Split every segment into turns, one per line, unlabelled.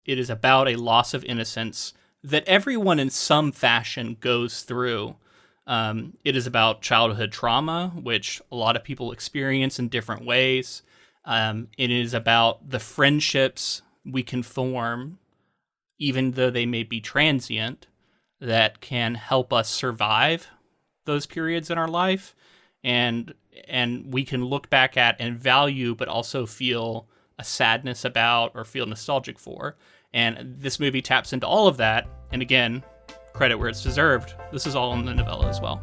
It is about a loss of innocence that everyone in some fashion goes through. It is about childhood trauma, which a lot of people experience in different ways. It is about the friendships we can form, even though they may be transient, that can help us survive those periods in our life. And we can look back at and value, but also feel a sadness about or feel nostalgic for. And this movie taps into all of that. And again, credit where it's deserved. This is all in the novella as well.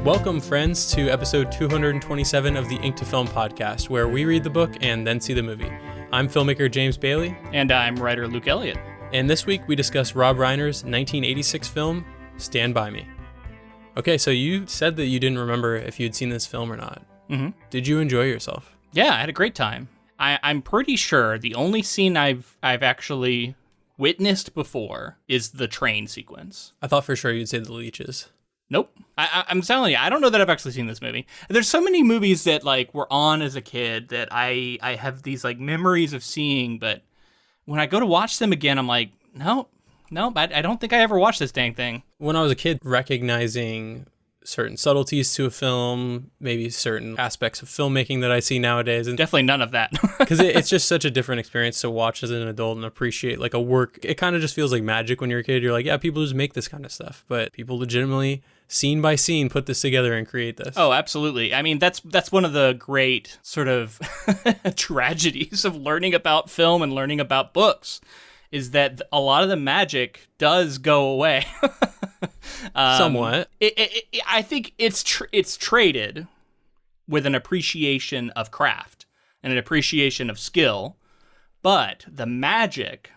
Welcome, friends, to episode 227 of the Ink to Film podcast, where we read the book and then see the movie. I'm filmmaker James Bailey.
And I'm writer Luke Elliott.
And this week we discuss Rob Reiner's 1986 film, Stand By Me. Okay, so you said that you didn't remember if you'd seen this film or not.
Mm-hmm.
Did you enjoy yourself?
Yeah, I had a great time. I'm pretty sure the only scene I've actually witnessed before is the train sequence.
I thought for sure you'd say the Leeches.
Nope. I'm telling you, I don't know that I've actually seen this movie. There's so many movies that like were on as a kid that I have these like memories of seeing, but when I go to watch them again, I'm like, no, I don't think I ever watched this dang thing.
When I was a kid, recognizing certain subtleties to a film, maybe certain aspects of filmmaking that I see nowadays. And
definitely none of that.
Because it's just such a different experience to watch as an adult and appreciate like a work. It kind of just feels like magic when you're a kid. You're like, yeah, people just make this kind of stuff. But people legitimately, scene by scene, put this together and create this.
Oh, absolutely. I mean, that's one of the great sort of tragedies of learning about film and learning about books, is that a lot of the magic does go away.
Somewhat.
I think it's traded with an appreciation of craft and an appreciation of skill, but the magic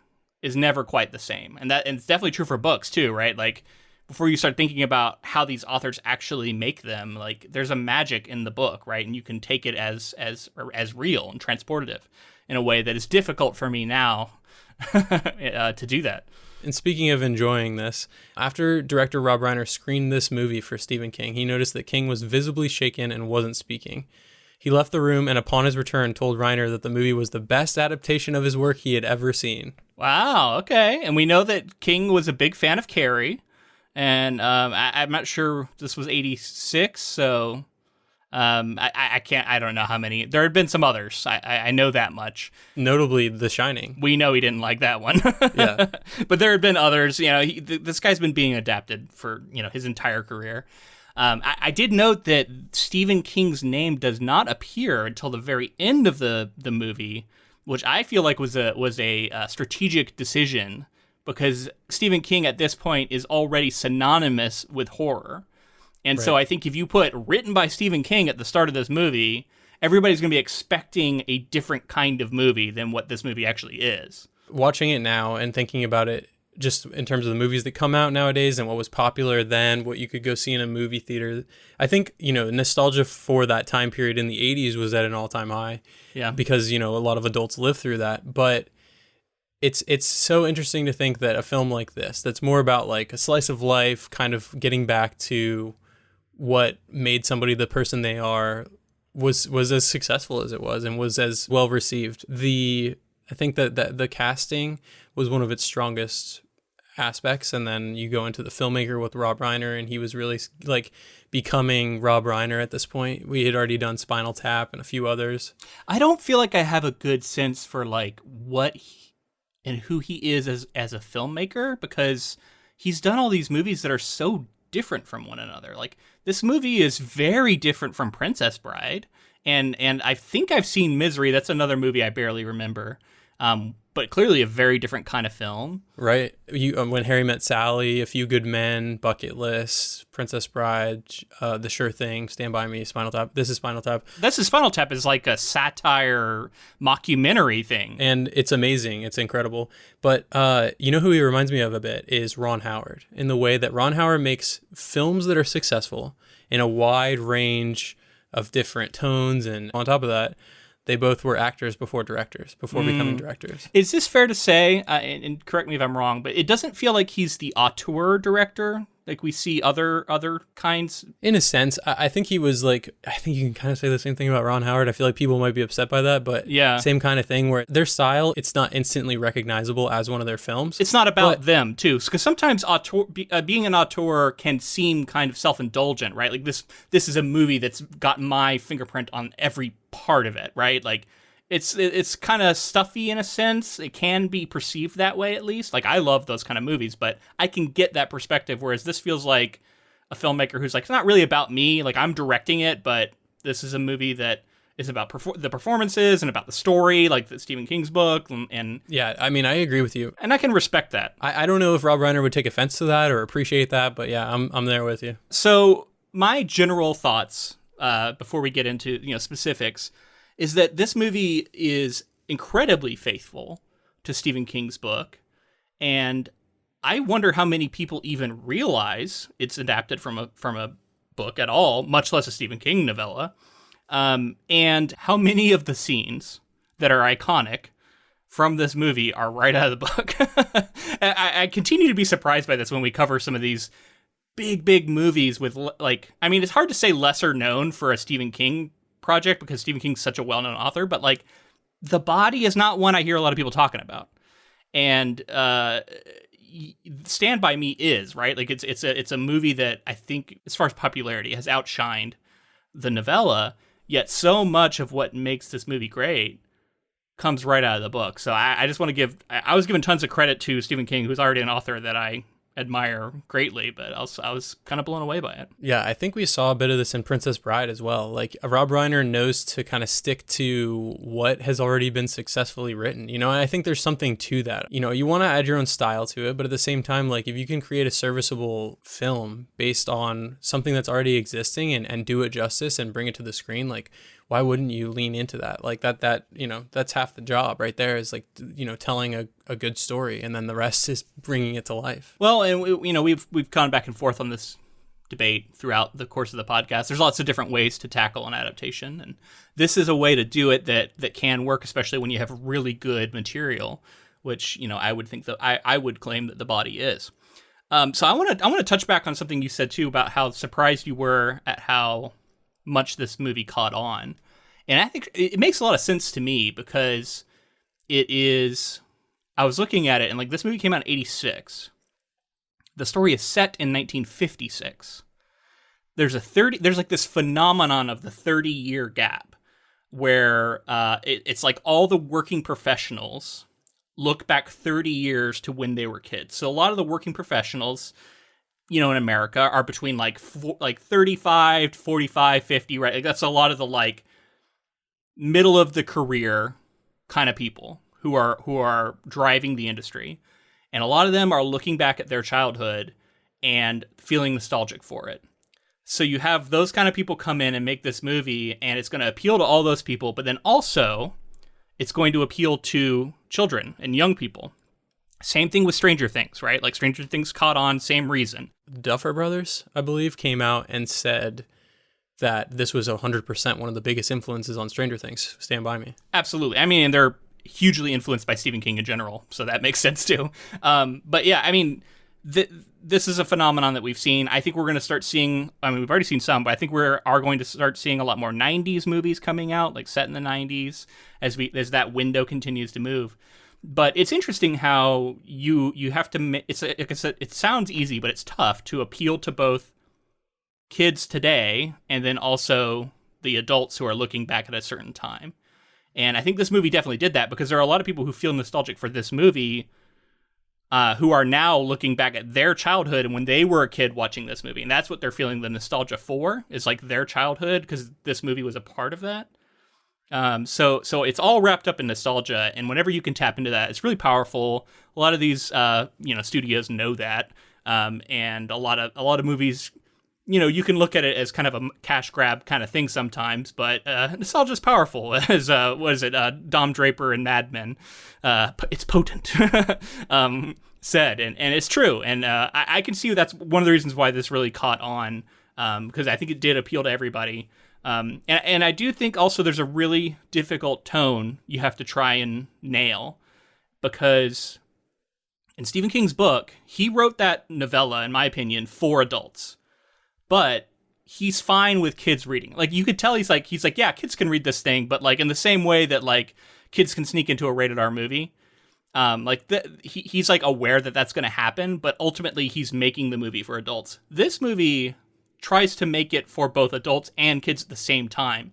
is never quite the same. And it's definitely true for books too, right? Like before you start thinking about how these authors actually make them, like there's a magic in the book, right? And you can take it as real and transportative in a way that is difficult for me now to do that.
And speaking of enjoying this, after director Rob Reiner screened this movie for Stephen King, he noticed that King was visibly shaken and wasn't speaking. He left the room and upon his return told Reiner that the movie was the best adaptation of his work he had ever seen.
Wow, okay. And we know that King was a big fan of Carrie, and I'm not sure, this was 86, so I don't know how many. There had been some others. I know that much.
Notably, The Shining.
We know he didn't like that one.
Yeah.
But there had been others. You know, this guy's been being adapted for, his entire career. I did note that Stephen King's name does not appear until the very end of the movie, which I feel like was a strategic decision, because Stephen King at this point is already synonymous with horror. And
right.
So I think if you put written by Stephen King at the start of this movie, everybody's going to be expecting a different kind of movie than what this movie actually is.
Watching it now and thinking about it just in terms of the movies that come out nowadays and what was popular then, what you could go see in a movie theater, I think, nostalgia for that time period in the 80s was at an all-time high.
Yeah.
Because, a lot of adults lived through that. But it's so interesting to think that a film like this, that's more about like a slice of life, kind of getting back to what made somebody the person they are, was as successful as it was and was as well received. I think that the casting was one of its strongest aspects, and then you go into the filmmaker with Rob Reiner, and he was really like becoming Rob Reiner at this point. We had already done Spinal Tap and a few others.
I don't feel like I have a good sense for like what and who he is as a filmmaker, because he's done all these movies that are so different from one another. Like this movie is very different from Princess Bride, and I think I've seen Misery. That's another movie I barely remember, but clearly a very different kind of film.
Right. When Harry Met Sally, A Few Good Men, Bucket List, Princess Bride, The Sure Thing, Stand By Me, Spinal Tap. This is Spinal Tap.
Spinal Tap is like a satire mockumentary thing.
And it's amazing. It's incredible. But who he reminds me of a bit is Ron Howard, in the way that Ron Howard makes films that are successful in a wide range of different tones. And on top of that, they both were actors before directors, before becoming directors.
Is this fair to say, and correct me if I'm wrong, but it doesn't feel like he's the auteur director like we see other kinds?
In a sense, I think he was like, I think you can kind of say the same thing about Ron Howard. I feel like people might be upset by that, but
yeah,
same kind of thing where their style, it's not instantly recognizable as one of their films.
It's not about them, too, because sometimes being an auteur can seem kind of self-indulgent, right? Like this is a movie that's got my fingerprint on every part of it, right? Like it's kind of stuffy in a sense. It can be perceived that way, at least. Like I love those kind of movies, but I can get that perspective, whereas this feels like a filmmaker who's like, it's not really about me. Like I'm directing it, but this is a movie that is about the performances and about the story, like the Stephen King's book. And
yeah, I mean, I agree with you.
And I can respect that.
I don't know if Rob Reiner would take offense to that or appreciate that, but yeah, I'm there with you.
So my general thoughts, before we get into specifics, is that this movie is incredibly faithful to Stephen King's book, and I wonder how many people even realize it's adapted from a book at all, much less a Stephen King novella, and how many of the scenes that are iconic from this movie are right out of the book. I continue to be surprised by this when we cover some of these big movies with, like, I mean, it's hard to say lesser known for a Stephen King project because Stephen King's such a well-known author, but like The Body is not one I hear a lot of people talking about, and Stand By Me is, right? Like it's a movie that I think, as far as popularity, has outshined the novella, yet so much of what makes this movie great comes right out of the book. So I just want to I was giving tons of credit to Stephen King, who's already an author that I admire greatly, but I was kind of blown away by it.
Yeah, I think we saw a bit of this in Princess Bride as well. Like Rob Reiner knows to kind of stick to what has already been successfully written, and I think there's something to that. You want to add your own style to it, but at the same time, like if you can create a serviceable film based on something that's already existing and do it justice and bring it to the screen, like why wouldn't you lean into that? Like that that's half the job right there, is like telling a good story, and then the rest is bringing it to life.
Well, and we've gone back and forth on this debate throughout the course of the podcast. There's lots of different ways to tackle an adaptation, and this is a way to do it that can work, especially when you have really good material, which I would think that I would claim that The Body is. So I want to touch back on something you said too about how surprised you were at how much this movie caught on. And I think it makes a lot of sense to me because I was looking at it and like this movie came out in 1986. The story is set in 1956. There's like this phenomenon of the 30-year gap where it's like all the working professionals look back 30 years to when they were kids. So a lot of the working professionals in America are between like 35 to 45, 50, right? Like that's a lot of the like middle of the career kind of people who are driving the industry. And a lot of them are looking back at their childhood and feeling nostalgic for it. So you have those kind of people come in and make this movie, and it's going to appeal to all those people, but then also it's going to appeal to children and young people. Same thing with Stranger Things, right? Like Stranger Things caught on, same reason.
Duffer Brothers, I believe, came out and said that this was 100% one of the biggest influences on Stranger Things, Stand By Me.
Absolutely. I mean, they're hugely influenced by Stephen King in general, so that makes sense too. But yeah, I mean, this is a phenomenon that we've seen. I think we're going to start seeing, I mean, we've already seen some, but I think we are going to start seeing a lot more 90s movies coming out, like set in the 90s, as that window continues to move. But it's interesting how you have to, it's like I said, it sounds easy, but it's tough to appeal to both kids today and then also the adults who are looking back at a certain time. And I think this movie definitely did that because there are a lot of people who feel nostalgic for this movie who are now looking back at their childhood and when they were a kid watching this movie. And that's what they're feeling the nostalgia for, is like their childhood, because this movie was a part of that. So it's all wrapped up in nostalgia, and whenever you can tap into that, it's really powerful. A lot of these, studios know that, and a lot of movies, you can look at it as kind of a cash grab kind of thing sometimes, but nostalgia's powerful, as Dom Draper in Mad Men, it's potent, said, and it's true, and I can see that's one of the reasons why this really caught on, because I think it did appeal to everybody. And I do think also there's a really difficult tone you have to try and nail, because in Stephen King's book, he wrote that novella, in my opinion, for adults. But he's fine with kids reading. Like, you could tell he's like, yeah, kids can read this thing, but like in the same way that like kids can sneak into a rated R movie. He's like aware that that's going to happen, but ultimately he's making the movie for adults. This movie tries to make it for both adults and kids at the same time.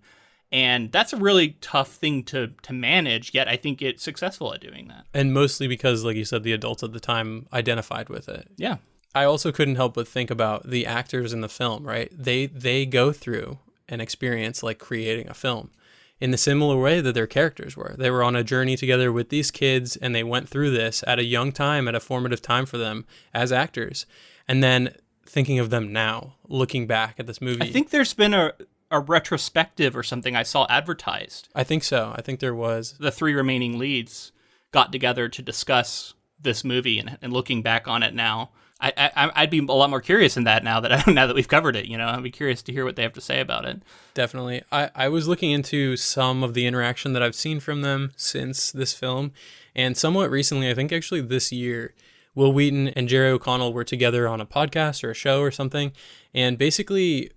And that's a really tough thing to manage, yet I think it's successful at doing that.
And mostly because, like you said, the adults at the time identified with it.
Yeah.
I also couldn't help but think about the actors in the film, right? They go through an experience like creating a film in the similar way that their characters were. They were on a journey together with these kids, and they went through this at a young time, at a formative time for them as actors. And then thinking of them now, looking back at this movie.
I think there's been a retrospective or something I saw advertised.
I think so. I think there was.
The three remaining leads got together to discuss this movie, and looking back on it now, I'd be a lot more curious in that now that we've covered it. You know, I'd be curious to hear what they have to say about it.
Definitely. I was looking into some of the interaction that I've seen from them since this film, and somewhat recently, I think actually this year, Will Wheaton and Jerry O'Connell were together on a podcast or a show or something, and basically,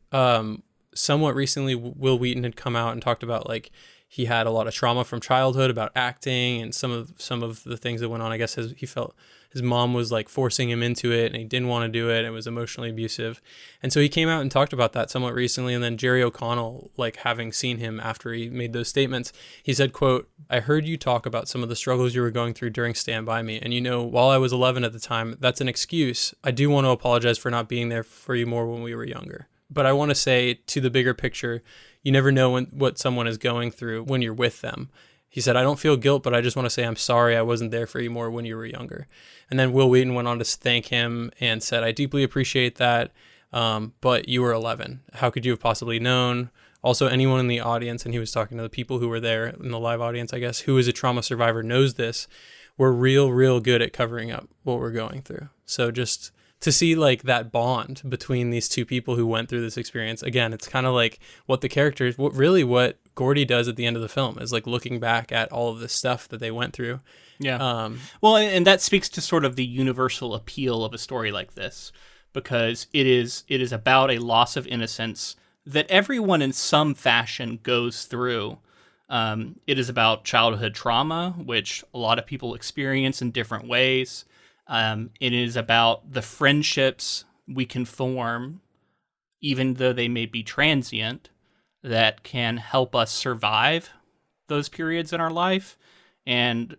somewhat recently, Will Wheaton had come out and talked about like he had a lot of trauma from childhood about acting and some of the things that went on. I guess he felt his mom was like forcing him into it, and he didn't want to do it. And it was emotionally abusive. And so he came out and talked about that somewhat recently. And then Jerry O'Connell, like having seen him after he made those statements, he said, quote, "I heard you talk about some of the struggles you were going through during Stand By Me. And you know, while I was 11 at the time, that's an excuse. I do want to apologize for not being there for you more when we were younger. But I want to say, to the bigger picture, you never know what someone is going through when you're with them." He said, "I don't feel guilt, but I just want to say I'm sorry I wasn't there for you more when you were younger." And then Will Wheaton went on to thank him and said, "I deeply appreciate that, but you were 11. How could you have possibly known? Also, anyone in the audience," and he was talking to the people who were there in the live audience, I guess, "who is a trauma survivor knows this. We're real good at covering up what we're going through." So just to see like that bond between these two people who went through this experience, again, it's kind of like what the characters, what Gordy does at the end of the film is like looking back at all of this stuff that they went through.
Yeah. Well, and that speaks to sort of the universal appeal of a story like this, because it is about a loss of innocence that everyone in some fashion goes through. It is about childhood trauma, which a lot of people experience in different ways. It is about the friendships we can form, even though they may be transient, that can help us survive those periods in our life, and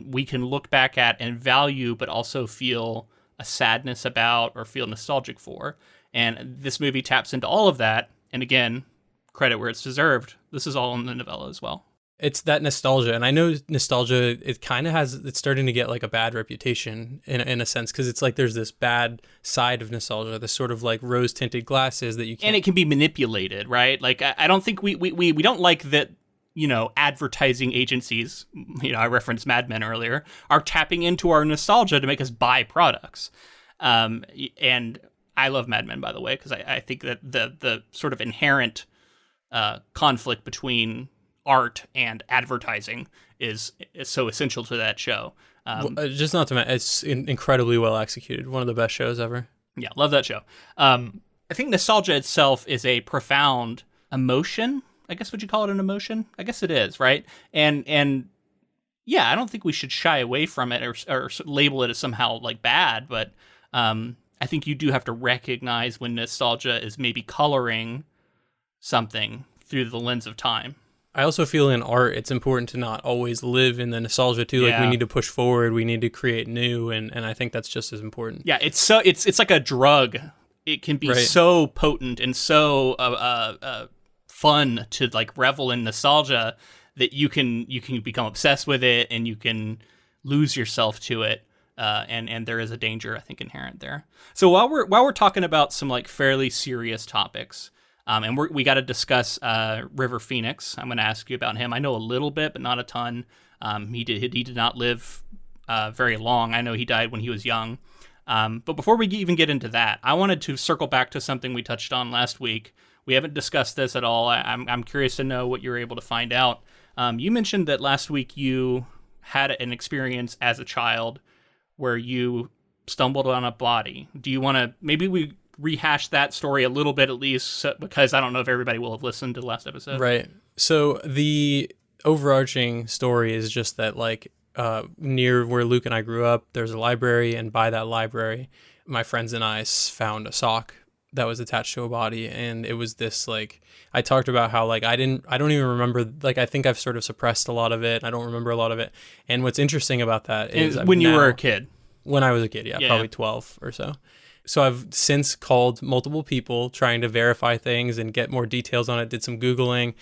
we can look back at and value, but also feel a sadness about or feel nostalgic for. And this movie taps into all of that. And again, credit where it's deserved. This is all in the novella as well.
It's that nostalgia, and I know nostalgia, it's starting to get like a bad reputation in a sense, because it's like there's this bad side of nostalgia, this sort of like rose-tinted glasses that you can't...
And it can be manipulated, right? Like, I don't think we don't like that, you know, advertising agencies, you know, I referenced Mad Men earlier, are tapping into our nostalgia to make us buy products. And I love Mad Men, by the way, because I think that the sort of inherent conflict between art and advertising is so essential to that show.
Just not to mention, it's incredibly well executed. One of the best shows ever.
Yeah, love that show. I think nostalgia itself is a profound emotion. I guess, would you call it an emotion? I guess it is, right? And yeah, I don't think we should shy away from it or label it as somehow like bad, but I think you do have to recognize when nostalgia is maybe coloring something through the lens of time.
I also feel in art, it's important to not always live in the nostalgia too. Like, we need to push forward, we need to create new, and I think that's just as important.
Yeah, it's like a drug. It can be so potent and so fun to like revel in nostalgia that you can become obsessed with it, and you can lose yourself to it. And there is a danger, I think, inherent there. So while we're talking about some like fairly serious topics, and we got to discuss River Phoenix. I'm going to ask you about him. I know a little bit, but not a ton. He did not live very long. I know he died when he was young. But before we even get into that, I wanted to circle back to something we touched on last week, We haven't discussed this at all. I'm curious to know what you're able to find out. You mentioned that last week you had an experience as a child where you stumbled on a body. Do you want to, maybe we rehash that story a little bit at least, because I don't know if everybody will have listened to the last episode.
Right. So the overarching story is just that, like, near where Luke and I grew up, there's a library, and by that library, my friends and I found a sock that was attached to a body, and it was this, like, I talked about how, like, I don't even remember, like, I think I've sort of suppressed a lot of it. I don't remember a lot of it. And what's interesting about that is
when you were a kid.
When I was a kid, yeah, probably 12 or so. So I've since called multiple people trying to verify things and get more details on it, did some Googling.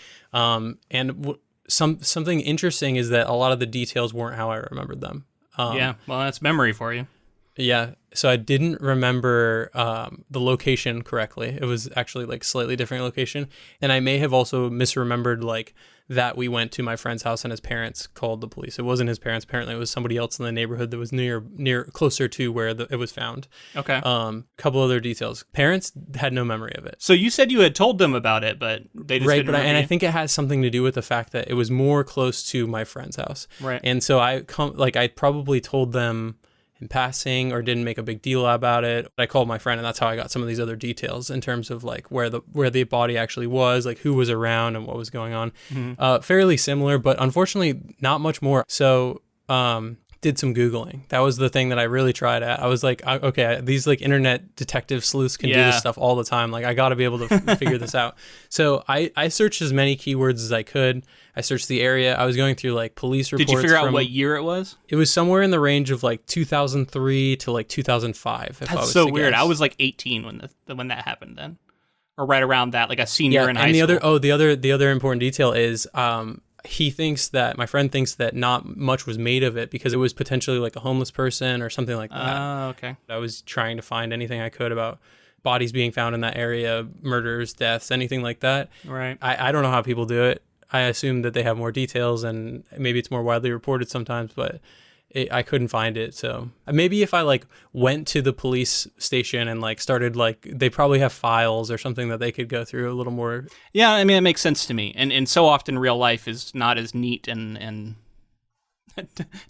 Something interesting is that a lot of the details weren't how I remembered them.
Yeah, well, that's memory for you.
Yeah, so I didn't remember the location correctly. It was actually like slightly different location. And I may have also misremembered like that we went to my friend's house and his parents called the police. It wasn't his parents. Apparently it was somebody else in the neighborhood that was near closer to where it was found.
Okay.
Couple other details. Parents had no memory of it.
So you said you had told them about it, but they just
right,
didn't remember
I think it has something to do with the fact that it was more close to my friend's house.
Right.
And so I probably told them in passing or didn't make a big deal about it. I called my friend, and that's how I got some of these other details in terms of like where the body actually was, like who was around and what was going on. Mm-hmm. Fairly similar, but unfortunately not much more. So did some Googling. That was the thing that I really tried at. I was like, okay, these like internet detective sleuths can do this stuff all the time. Like I got to be able to figure this out. So I searched as many keywords as I could. I searched the area. I was going through like police reports.
Did you figure out what year it was?
It was somewhere in the range of like 2003 to like 2005.
That's so weird. I was like 18 when that happened then, or right around that, like a senior in high school.
The other important detail is my friend thinks that not much was made of it because it was potentially like a homeless person or something like that.
Oh, okay.
I was trying to find anything I could about bodies being found in that area, murders, deaths, anything like that.
Right.
I don't know how people do it. I assume that they have more details and maybe it's more widely reported sometimes, but I couldn't find it. So maybe if I like went to the police station and like started, like they probably have files or something that they could go through a little more.
Yeah, I mean, it makes sense to me. And so often real life is not as neat and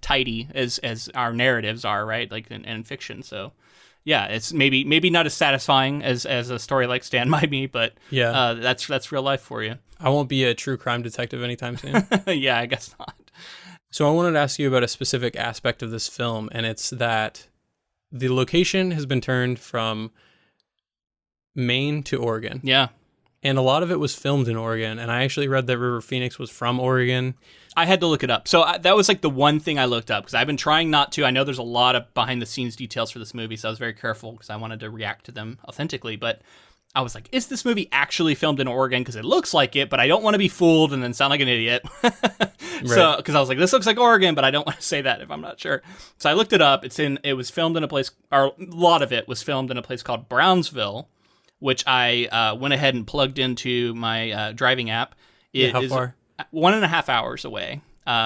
tidy as our narratives are, right? Like in fiction. So yeah, it's maybe not as satisfying as a story like Stand By Me, but yeah, that's real life for you.
I won't be a true crime detective anytime soon.
Yeah, I guess not.
So I wanted to ask you about a specific aspect of this film, and it's that the location has been turned from Maine to Oregon.
Yeah.
And a lot of it was filmed in Oregon, and I actually read that River Phoenix was from Oregon.
I had to look it up. So that was like the one thing I looked up, because I've been trying not to. I know there's a lot of behind-the-scenes details for this movie, so I was very careful because I wanted to react to them authentically, but I was like, is this movie actually filmed in Oregon? Because it looks like it, but I don't want to be fooled and then sound like an idiot. So, because I was like, this looks like Oregon, but I don't want to say that if I'm not sure. So I looked it up. It was filmed in a place, or a lot of it was filmed in a place called Brownsville, which I went ahead and plugged into my driving app. It
how far?
1.5 hours away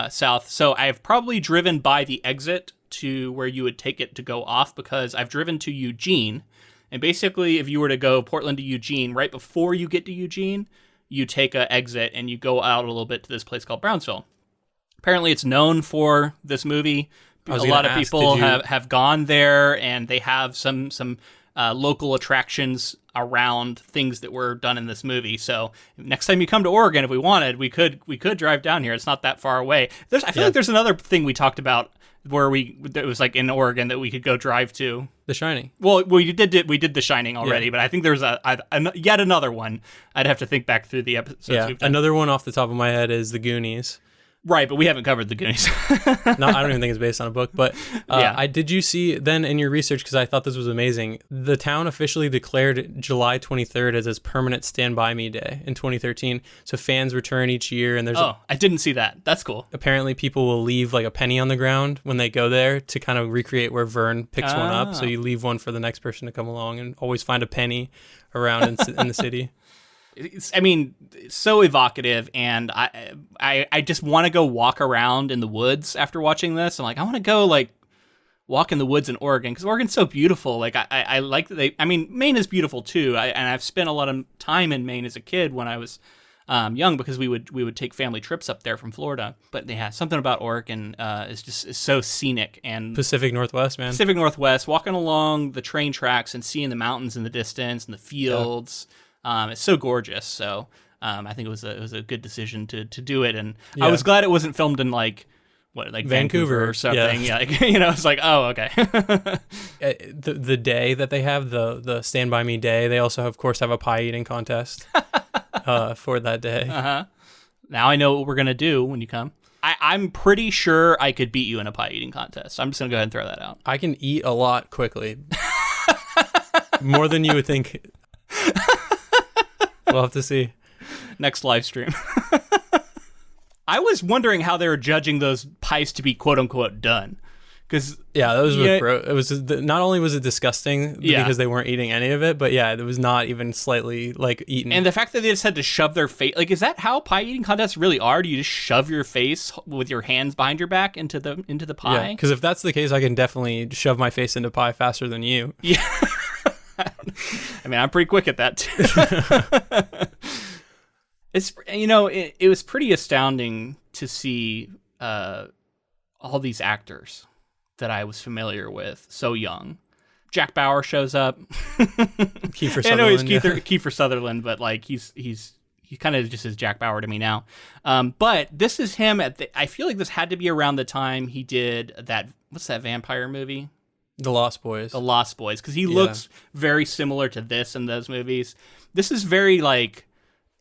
south. So I've probably driven by the exit to where you would take it to go off, because I've driven to Eugene. And basically, if you were to go Portland to Eugene, right before you get to Eugene, you take a exit and you go out a little bit to this place called Brownsville. Apparently, it's known for this movie. A lot of people have gone there, and they have some local attractions around things that were done in this movie. So next time you come to Oregon, if we wanted, we could drive down here. It's not that far away. I feel like there's another thing we talked about where it was like in Oregon that we could go drive to.
The Shining.
Well, we did The Shining already, but I think there's yet another one. I'd have to think back through the episodes we've done.
Another one off the top of my head is The Goonies.
Right, but we haven't covered The Goonies.
No, I don't even think it's based on a book. But did you see then in your research, because I thought this was amazing, the town officially declared July 23rd as its permanent Stand By Me Day in 2013. So fans return each year, and there's
I didn't see that. That's cool.
Apparently people will leave like a penny on the ground when they go there to kind of recreate where Vern picks one up. So you leave one for the next person to come along, and always find a penny around in the city.
It's so evocative, and I just want to go walk around in the woods after watching this. I'm like, I want to go like walk in the woods in Oregon, because Oregon's so beautiful. Like I like that Maine is beautiful too. And I've spent a lot of time in Maine as a kid when I was young, because we would take family trips up there from Florida. But yeah, something about Oregon is so scenic, and
Pacific Northwest, man.
Pacific Northwest, walking along the train tracks and seeing the mountains in the distance and the fields. Yeah. It's so gorgeous. So I think it was a good decision to do it, and I was glad it wasn't filmed in like Vancouver or something. Yeah, it's like, oh, okay.
The day that they have the Stand By Me Day, they also of course have a pie eating contest for that day.
Now I know what we're gonna do when you come. I'm pretty sure I could beat you in a pie eating contest. I'm just gonna go ahead and throw that out.
I can eat a lot quickly, more than you would think. We'll have to see.
Next live stream. I was wondering how they were judging those pies to be quote unquote done. Because
that was it was not only was it disgusting because they weren't eating any of it, but it was not even slightly like eaten.
And the fact that they just had to shove their face, like, is that how pie eating contests really are? Do you just shove your face with your hands behind your back into the pie?
Yeah, because if that's the case, I can definitely shove my face into pie faster than you.
Yeah. I mean, I'm pretty quick at that too. It's it was pretty astounding to see all these actors that I was familiar with so young. Jack Bauer shows up.
Kiefer Sutherland.
I know he's Kiefer Sutherland, but like he kind of just is Jack Bauer to me now. But this is him I feel like this had to be around the time he did what's that vampire movie?
The Lost Boys.
The Lost Boys, because he looks very similar to this in those movies. This is very like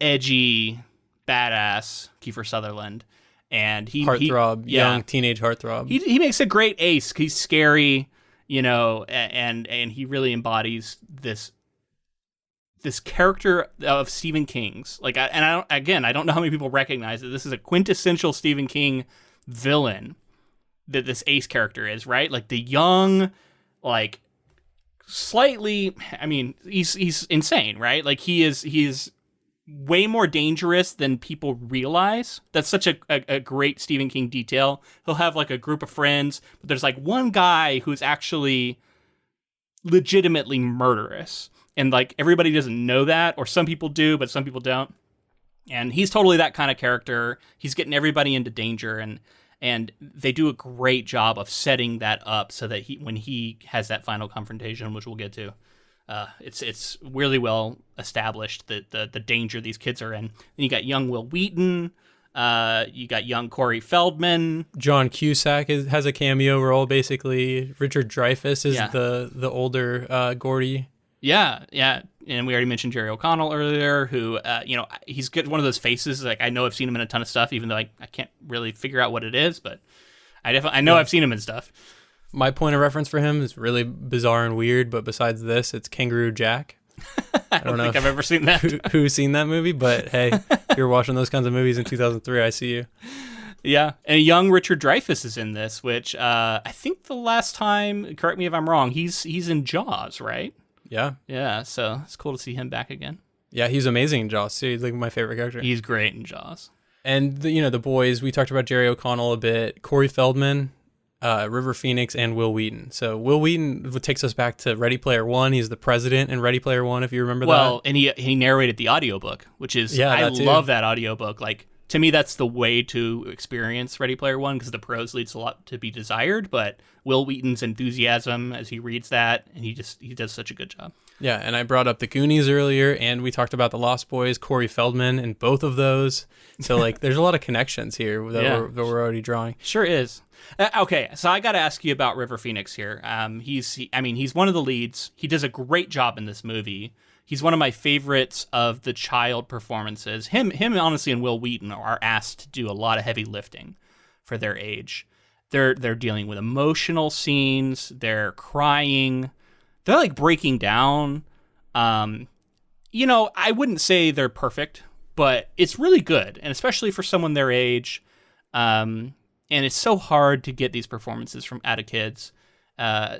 edgy, badass Kiefer Sutherland, and
heartthrob, young teenage heartthrob.
He makes a great Ace. He's scary, and he really embodies this character of Stephen King's. Like, I don't know how many people recognize that this is a quintessential Stephen King villain. That this Ace character is, right? Like the young, like slightly. I mean, he's insane, right? Like he is way more dangerous than people realize. That's such a great Stephen King detail. He'll have like a group of friends, but there's like one guy who's actually legitimately murderous, and like everybody doesn't know that, or some people do, but some people don't. And he's totally that kind of character. He's getting everybody into danger, and they do a great job of setting that up so that when he has that final confrontation, which we'll get to, it's really well established that the danger these kids are in. And you got young Will Wheaton, you got young Corey Feldman.
John Cusack has a cameo role, basically. Richard Dreyfuss is the older Gordy.
Yeah. And we already mentioned Jerry O'Connell earlier, who, he's got one of those faces. Like, I know I've seen him in a ton of stuff, even though I can't really figure out what it is, but I know I've seen him in stuff.
My point of reference for him is really bizarre and weird, but besides this, it's Kangaroo Jack.
I don't think I've ever seen that.
Who's seen that movie? But hey, you're watching those kinds of movies in 2003. I see you.
Yeah, and young Richard Dreyfuss is in this, which I think the last time, correct me if I'm wrong, he's in Jaws, right? Yeah, so it's cool to see him back again.
Yeah, he's amazing in Jaws too. He's like my favorite character.
He's great in Jaws.
And the boys, we talked about Jerry O'Connell a bit, Corey Feldman, River Phoenix, and Will Wheaton. So Will Wheaton takes us back to Ready Player One. He's the president in Ready Player One, if you remember that.
Well, and he narrated the audiobook, which is, I love that audiobook. Like, to me, that's the way to experience Ready Player One, because the prose leaves a lot to be desired, but Will Wheaton's enthusiasm as he reads that, and he does such a good job.
Yeah, and I brought up the Goonies earlier, and we talked about the Lost Boys, Corey Feldman, in both of those. So, like, there's a lot of connections here that we're already drawing.
Sure is. Okay, so I got to ask you about River Phoenix here. He's one of the leads. He does a great job in this movie. He's one of my favorites of the child performances. Him, honestly, and Will Wheaton are asked to do a lot of heavy lifting for their age. They're dealing with emotional scenes. They're crying. They're like breaking down. I wouldn't say they're perfect, but it's really good, and especially for someone their age. And it's so hard to get these performances out of kids.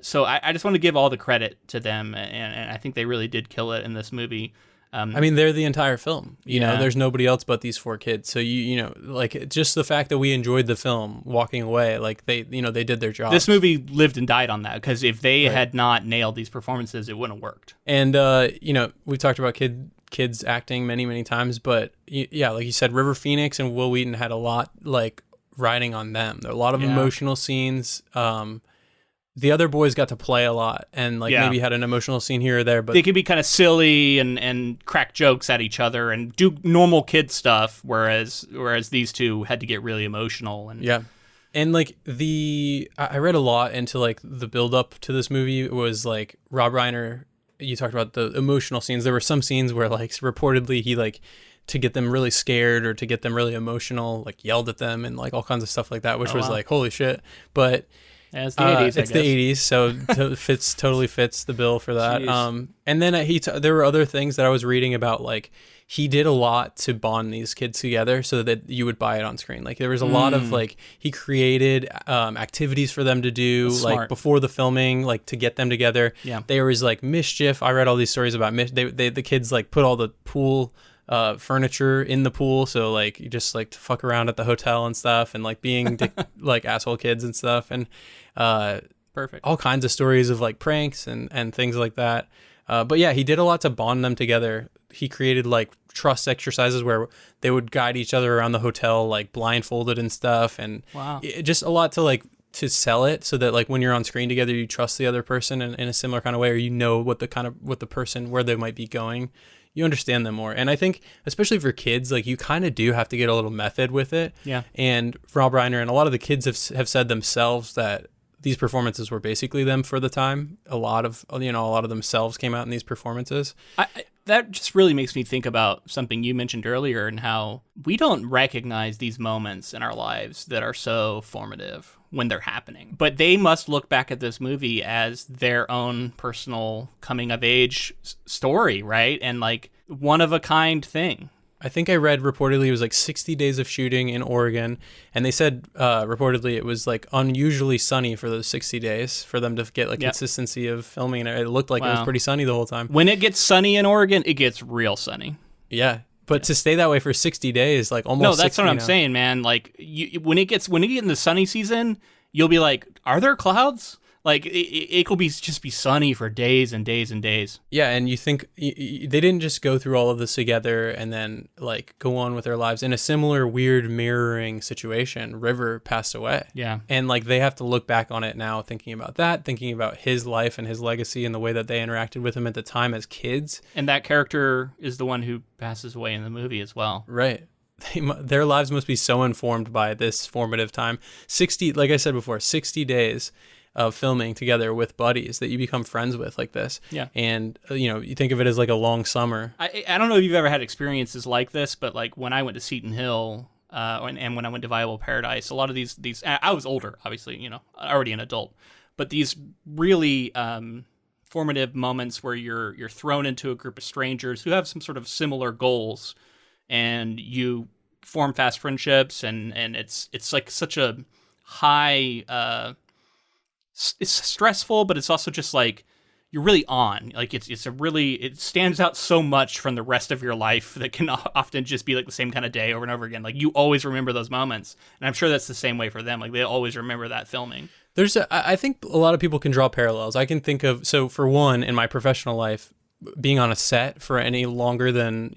So I just want to give all the credit to them, and I think they really did kill it in this movie.
I mean, they're the entire film. You know,
Yeah.
there's nobody else but these 4 kids. So you know, like just the fact that we enjoyed the film, walking away, like they did their job.
This movie lived and died on that, because if they had not nailed these performances, it wouldn't have worked.
And you know, we talked about kids acting many times, but yeah, like you said, River Phoenix and Will Wheaton had a lot like riding on them. There are a lot of emotional scenes. The other boys got to play a lot and like maybe had an emotional scene here or there, but
they could be kind of silly and crack jokes at each other and do normal kid stuff, whereas these two had to get really emotional. And
yeah. And like I read a lot into like the build up to this movie. It was like Rob Reiner, you talked about the emotional scenes. There were some scenes where like reportedly he like, to get them really scared or to get them really emotional, like yelled at them and like all kinds of stuff like that, which was like, holy shit. But
yeah, it's the 80s,
it's the 80s, so totally fits the bill for that. And then there were other things that I was reading about, like he did a lot to bond these kids together so that you would buy it on screen. Like there was a lot of like, he created activities for them to do like before the filming, like to get them together.
Yeah.
There was like mischief. I read all these stories about the kids like put all the pool furniture in the pool, so like you just like to fuck around at the hotel and stuff, and like being like asshole kids and stuff, and
perfect,
all kinds of stories of like pranks and things like that. But yeah, he did a lot to bond them together. He created like trust exercises where they would guide each other around the hotel like blindfolded and stuff, and just a lot to like to sell it so that like when you're on screen together you trust the other person in a similar kind of way, or you know what the person, where they might be going. You understand them more. And I think, especially for kids, like you kind of do have to get a little method with it. Yeah. And Rob Reiner and a lot of the kids have said themselves that these performances were basically them for the time. A lot of themselves came out in these performances.
That just really makes me think about something you mentioned earlier, and how we don't recognize these moments in our lives that are so formative when they're happening. But they must look back at this movie as their own personal coming of age story, right? And like one of a kind thing.
I think I read reportedly it was like 60 days of shooting in Oregon, and they said reportedly it was like unusually sunny for those 60 days for them to get like consistency of filming, and it looked like it was pretty sunny the whole time.
When it gets sunny in Oregon, it gets real sunny.
Yeah. But to stay that way for 60 days, like almost.
No, that's what I'm saying, man. Like when you get in the sunny season, you'll be like, are there clouds? Like it could just be sunny for days and days and days.
Yeah, and you think they didn't just go through all of this together and then like go on with their lives. In a similar weird mirroring situation, River passed away.
Yeah.
And like they have to look back on it now, thinking about his life and his legacy and the way that they interacted with him at the time as kids.
And that character is the one who passes away in the movie as well.
Right. Their lives must be so informed by this formative time. 60, like I said before, 60 days of filming together with buddies that you become friends with like this.
Yeah.
And, you think of it as like a long summer.
I don't know if you've ever had experiences like this, but like when I went to Seton Hill and when I went to Viable Paradise, a lot of these, I was older, obviously, already an adult, but these really formative moments where you're thrown into a group of strangers who have some sort of similar goals, and you form fast friendships, and it's like such a high, it's stressful, but it's also just like you're really on. Like it stands out so much from the rest of your life that can often just be like the same kind of day over and over again. Like you always remember those moments, and I'm sure that's the same way for them. Like they always remember that filming.
I think a lot of people can draw parallels. I can think of, so for one, in my professional life, being on a set for any longer than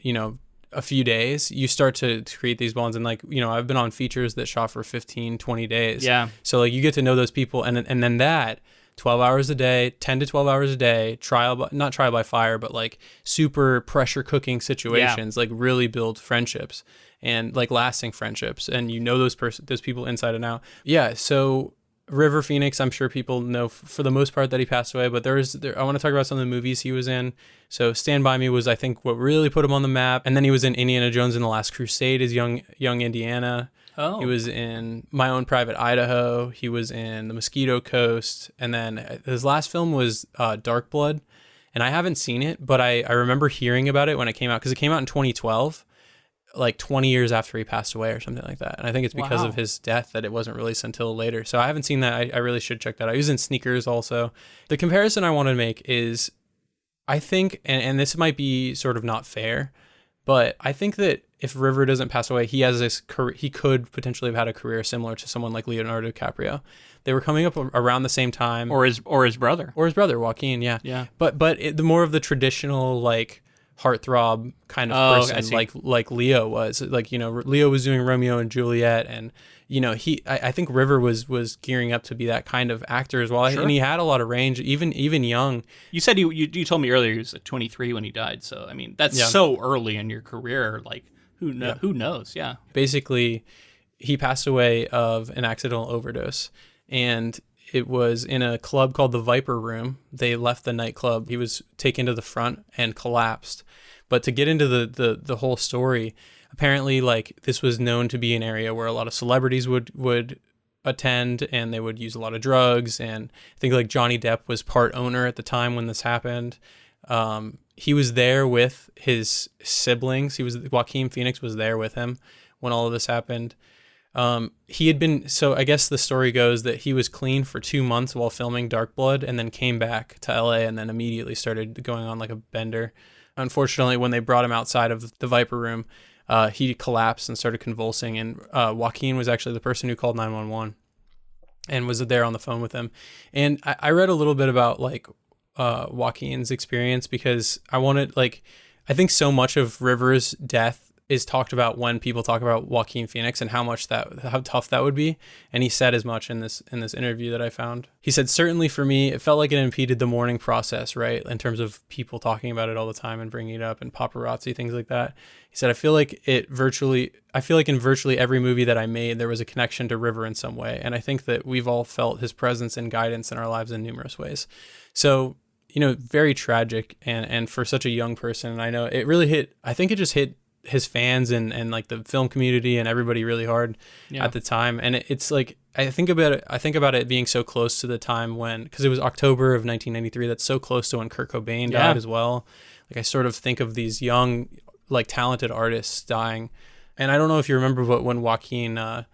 a few days, you start to create these bonds. And like, I've been on features that shot for 15, 20 days. Yeah. So like you get to know those people, and then that 12 hours a day, 10 to 12 hours a day, not trial by fire, but like super pressure cooking situations, like really build friendships and like lasting friendships. And those people inside and out. Yeah. So River Phoenix, I'm sure people know for the most part that he passed away, but I want to talk about some of the movies he was in. So Stand By Me was, I think, what really put him on the map. And then he was in Indiana Jones and the Last Crusade as young Indiana. Oh. He was in My Own Private Idaho. He was in The Mosquito Coast. And then his last film was Dark Blood. And I haven't seen it, but I remember hearing about it when it came out, because it came out in 2012. Like 20 years after he passed away or something like that. And I think it's because of his death that it wasn't released until later. So I haven't seen that. I really should check that out. He was in Sneakers also. The comparison I want to make is I think, and this might be sort of not fair, but I think that if River doesn't pass away, he has this he could potentially have had a career similar to someone like Leonardo DiCaprio. They were coming up around the same time,
or his brother,
Joaquin. Yeah,
yeah.
But the more of the traditional like heartthrob kind of person, like Leo was. Like, you know, Leo was doing Romeo and Juliet, and you know, I think River was gearing up to be that kind of actor as well. Sure. And he had a lot of range, even young.
You said you told me earlier he was like 23 when he died. So I mean, that's so early in your career. Like, who knows? Yeah.
Basically, he passed away of an accidental overdose, and it was in a club called the Viper Room. They left the nightclub. He was taken to the front and collapsed. But to get into the whole story, apparently, like, this was known to be an area where a lot of celebrities would attend, and they would use a lot of drugs. And I think like Johnny Depp was part owner at the time when this happened. He was there with his siblings. Joaquin Phoenix was there with him when all of this happened. He had been, so I guess the story goes that he was clean for 2 months while filming Dark Blood, and then came back to LA and then immediately started going on like a bender. Unfortunately, when they brought him outside of the Viper Room, he collapsed and started convulsing, and Joaquin was actually the person who called 911 and was there on the phone with him. And I read a little bit about like Joaquin's experience, because I think so much of River's death is talked about when people talk about Joaquin Phoenix and how tough that would be. And he said as much in this interview that I found. He said, certainly for me, it felt like it impeded the mourning process, right? In terms of people talking about it all the time and bringing it up, and paparazzi, things like that. He said, I feel like in virtually every movie that I made, there was a connection to River in some way. And I think that we've all felt his presence and guidance in our lives in numerous ways. So, you know, very tragic, and for such a young person. And I know it really I think it just hit his fans and like the film community and everybody really hard at the time. And it's like, I think about it being so close to the time when, because it was October of 1993, that's so close to when Kurt Cobain died as well. Like, I sort of think of these young, like, talented artists dying. And I don't know if you remember, but when Joaquin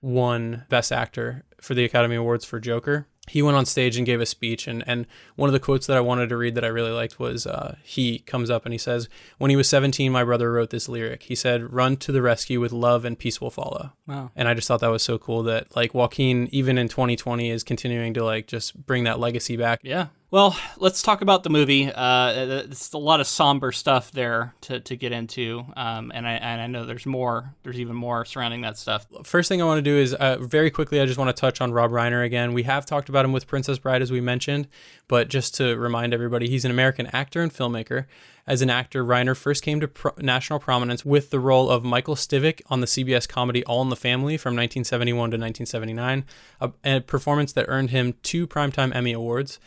won Best Actor for the Academy Awards for Joker, he went on stage and gave a speech, and one of the quotes that I wanted to read that I really liked was, he comes up and he says, when he was 17, my brother wrote this lyric. He said, run to the rescue with love and peace will follow. Wow. And I just thought that was so cool that, like, Joaquin, even in 2020, is continuing to, like, just bring that legacy back.
Yeah. Well, let's talk about the movie. It's a lot of somber stuff there to get into, and I know there's even more surrounding that stuff.
First thing I want to do is, very quickly, I just want to touch on Rob Reiner again. We have talked about him with Princess Bride, as we mentioned, but just to remind everybody, he's an American actor and filmmaker. As an actor, Reiner first came to national prominence with the role of Michael Stivic on the CBS comedy All in the Family from 1971 to 1979, a performance that earned him 2 Primetime Emmy Awards.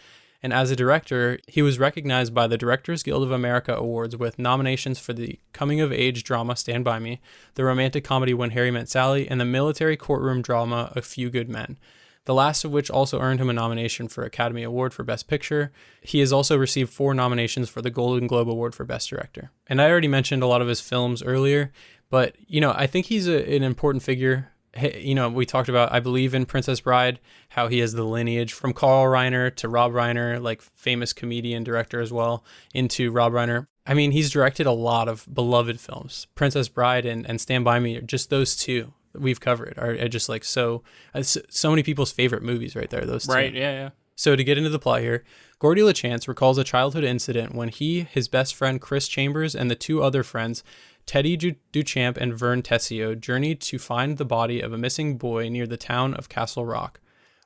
And as a director, he was recognized by the Directors Guild of America Awards with nominations for the coming-of-age drama Stand By Me, the romantic comedy When Harry Met Sally, and the military courtroom drama A Few Good Men, the last of which also earned him a nomination for Academy Award for Best Picture. He has also received 4 nominations for the Golden Globe Award for Best Director. And I already mentioned a lot of his films earlier, but, you know, I think he's an important figure. You know, we talked about, I believe, in Princess Bride, how he has the lineage from Carl Reiner to Rob Reiner, like famous comedian director as well, into Rob Reiner. I mean, he's directed a lot of beloved films. Princess Bride and Stand By Me, just those two that we've covered are just like so many people's favorite movies right there, those two.
Right, yeah. So
to get into the plot here, Gordy LaChance recalls a childhood incident when he, his best friend Chris Chambers, and the 2 other friends, Teddy Duchamp and Vern Tessio, journeyed to find the body of a missing boy near the town of Castle Rock.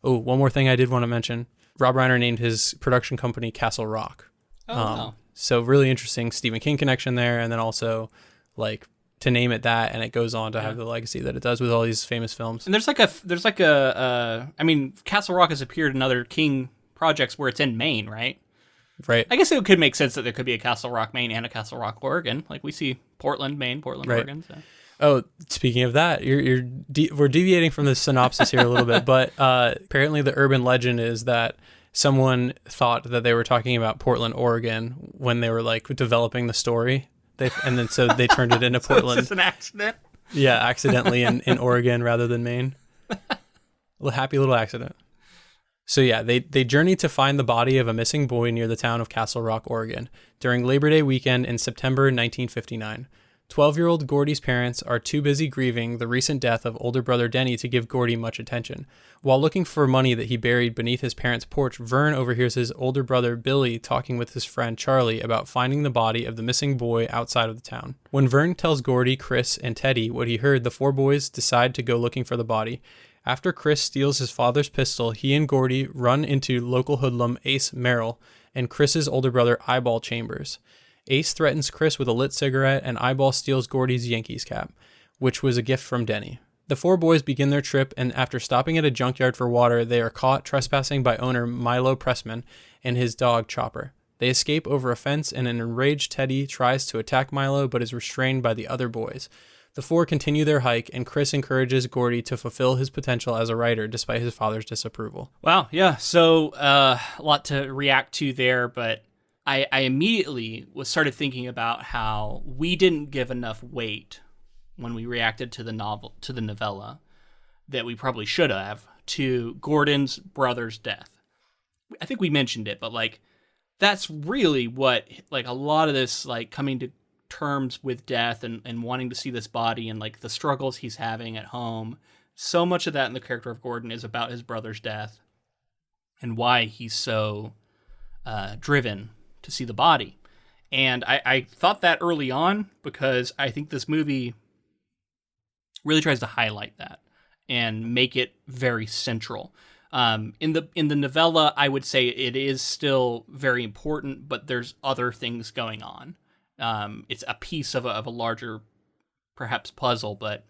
Oh, one more thing I did want to mention. Rob Reiner named his production company Castle Rock.
Oh, wow.
So really interesting Stephen King connection there, and then also, like, to name it that, and it goes on to have the legacy that it does with all these famous films.
And I mean, Castle Rock has appeared in other King projects where it's in Maine, right?
Right.
I guess it could make sense that there could be a Castle Rock, Maine, and a Castle Rock, Oregon. Like, we see Portland, Maine, Portland, right. Oregon. So.
Oh, speaking of that, we're deviating from the synopsis here a little bit, but apparently the urban legend is that someone thought that they were talking about Portland, Oregon when they were, like, developing the story. So they turned it into Portland.
It's just an accident?
Yeah, accidentally in Oregon rather than Maine. A happy little accident. So yeah, they journey to find the body of a missing boy near the town of Castle Rock, Oregon, during Labor Day weekend in September 1959. 12-year-old Gordy's parents are too busy grieving the recent death of older brother Denny to give Gordy much attention. While looking for money that he buried beneath his parents' porch, Vern overhears his older brother Billy talking with his friend Charlie about finding the body of the missing boy outside of the town. When Vern tells Gordy, Chris, and Teddy what he heard, the four boys decide to go looking for the body. After Chris steals his father's pistol, he and Gordy run into local hoodlum Ace Merrill and Chris's older brother Eyeball Chambers. Ace threatens Chris with a lit cigarette, and Eyeball steals Gordy's Yankees cap, which was a gift from Denny. The four boys begin their trip, and after stopping at a junkyard for water, they are caught trespassing by owner Milo Pressman and his dog Chopper. They escape over a fence, and an enraged Teddy tries to attack Milo but is restrained by the other boys. The four continue their hike, and Chris encourages Gordy to fulfill his potential as a writer despite his father's disapproval.
Wow, yeah, so a lot to react to there, but I immediately started thinking about how we didn't give enough weight when we reacted to the novella that we probably should have to Gordon's brother's death. I think we mentioned it, but like that's really what like a lot of this like coming to terms with death and wanting to see this body and like the struggles he's having at home. So much of that in the character of Gordon is about his brother's death and why he's so driven to see the body. And I thought that early on because I think this movie really tries to highlight that and make it very central. In the novella, I would say it is still very important, but there's other things going on. It's a piece of a larger, perhaps, puzzle, but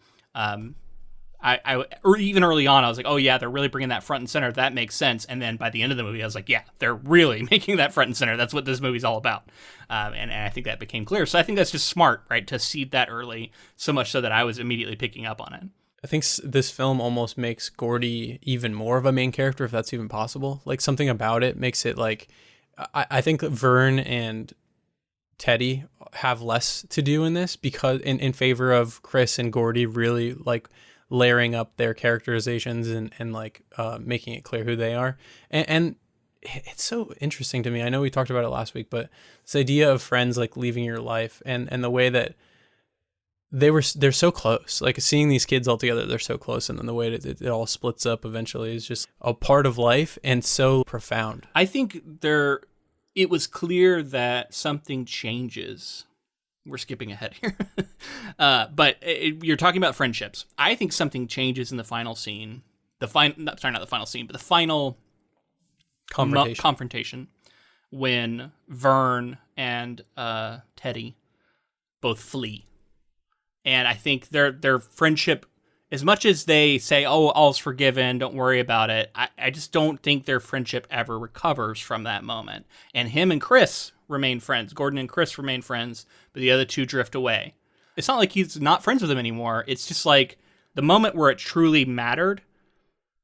or even early on, I was like, oh yeah, they're really bringing that front and center. That makes sense. And then by the end of the movie, I was like, yeah, they're really making that front and center. That's what this movie's all about. And I think that became clear. So I think that's just smart, right, to seed that early, so much so that I was immediately picking up on it.
I think this film almost makes Gordy even more of a main character, if that's even possible. Like something about it makes it like, I think Vern and Teddy have less to do in this because in favor of Chris and Gordy really like layering up their characterizations and like making it clear who they are. And it's so interesting to me. I know we talked about it last week, but this idea of friends like leaving your life and the way that they're so close, like seeing these kids all together, they're so close. And then the way that it all splits up eventually is just a part of life and so profound.
I think it was clear that something changes. We're skipping ahead here. But you're talking about friendships. I think something changes in the final scene. Not the final scene, but the final confrontation when Vern and Teddy both flee. And I think their friendship, as much as they say, oh, all's forgiven, don't worry about it, I just don't think their friendship ever recovers from that moment. And him and Chris remain friends. Gordon and Chris remain friends, but the other two drift away. It's not like he's not friends with them anymore. It's just like the moment where it truly mattered,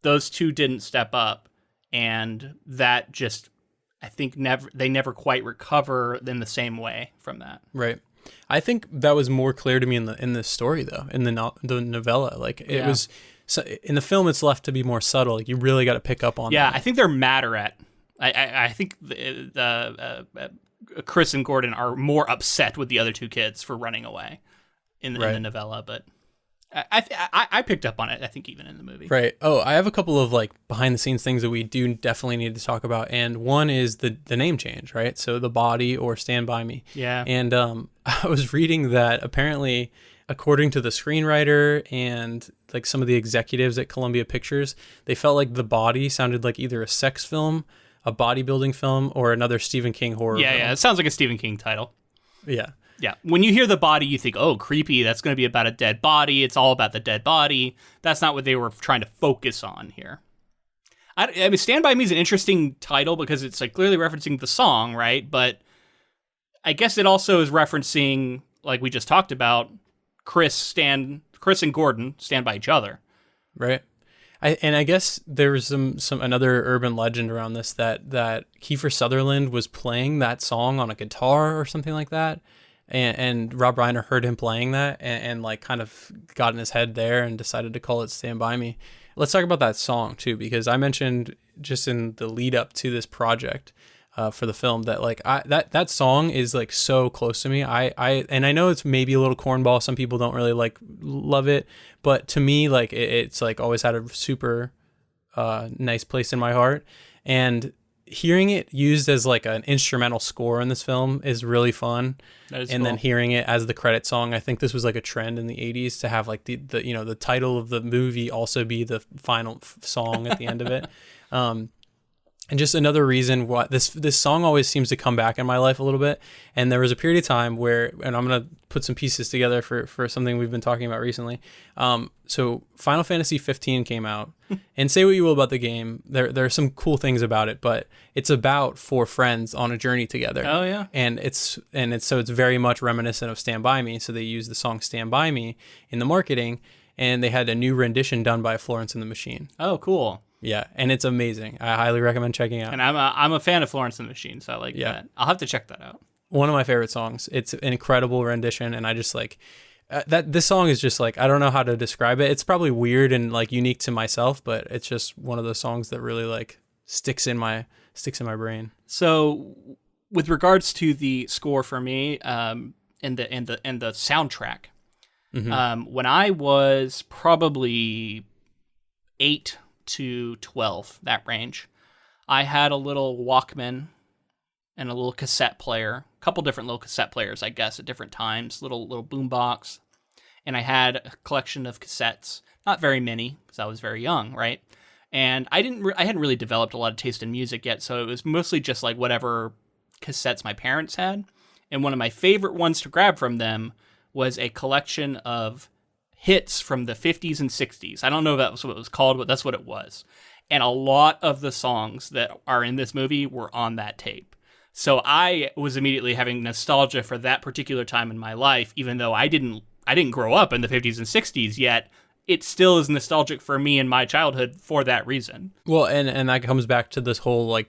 those two didn't step up. And that just, I think they never quite recover in the same way from that.
Right. I think that was more clear to me in the story though, in the novella. Like it was so in the film, it's left to be more subtle. Like you really got to pick up on.
Yeah,
that.
I think they're madder at. I think Chris and Gordon are more upset with the other two kids for running away in the novella, but I picked up on it. I think even in the movie. Right.
Oh, I have a couple of like behind the scenes things that we do definitely need to talk about, and one is the name change. Right. So the body or Stand By Me.
Yeah.
And I was reading that apparently, according to the screenwriter and like some of the executives at Columbia Pictures, they felt like The Body sounded like either a sex film, a bodybuilding film, or another Stephen King horror film.
Yeah, it sounds like a Stephen King title.
Yeah.
Yeah, when you hear The Body, you think, oh, creepy, that's going to be about a dead body. It's all about the dead body. That's not what they were trying to focus on here. I mean, Stand By Me is an interesting title because it's like clearly referencing the song, right? But I guess it also is referencing, like we just talked about, Chris and Gordon stand by each other.
Right. I guess there's some another urban legend around this that Kiefer Sutherland was playing that song on a guitar or something like that. And Rob Reiner heard him playing that and like kind of got in his head there and decided to call it Stand By Me. Let's talk about that song too, because I mentioned just in the lead up to this project for the film that like that song is like so close to me. And I know it's maybe a little cornball. Some people don't really like love it, but to me, like it's like always had a super nice place in my heart. And hearing it used as like an instrumental score in this film is really fun.
That is
and
cool.
Then hearing it as the credit song, I think this was like a trend in the 80s to have like the the title of the movie also be the final song at the end of it. And just another reason why this song always seems to come back in my life a little bit. And there was a period of time where, and I'm going to put some pieces together for something we've been talking about recently. So Final Fantasy 15 came out, and say what you will about the game, there are some cool things about it, but it's about 4 friends on a journey together.
Oh yeah.
And it's very much reminiscent of Stand By Me. So they used the song Stand By Me in the marketing, and they had a new rendition done by Florence and the Machine.
Oh, cool.
Yeah, and it's amazing. I highly recommend checking out.
And I'm a fan of Florence and the Machine, so I like that. I'll have to check that out.
One of my favorite songs. It's an incredible rendition, and I just like that. This song is just like, I don't know how to describe it. It's probably weird and like unique to myself, but it's just one of those songs that really like sticks in my brain.
So, with regards to the score for me, and the soundtrack, when I was probably 8 to 12, that range, I had a little Walkman and a little cassette player, a couple different little cassette players, I guess, at different times, little boombox, and I had a collection of cassettes, not very many because I was very young, right? And I hadn't really developed a lot of taste in music yet, so it was mostly just like whatever cassettes my parents had. And one of my favorite ones to grab from them was a collection of hits from the 50s and 60s. I don't know if that was what it was called, but that's what it was. And a lot of the songs that are in this movie were on that tape. So I was immediately having nostalgia for that particular time in my life, even though I didn't grow up in the 50s and 60s yet. It still is nostalgic for me in my childhood for that reason.
Well, and that comes back to this whole like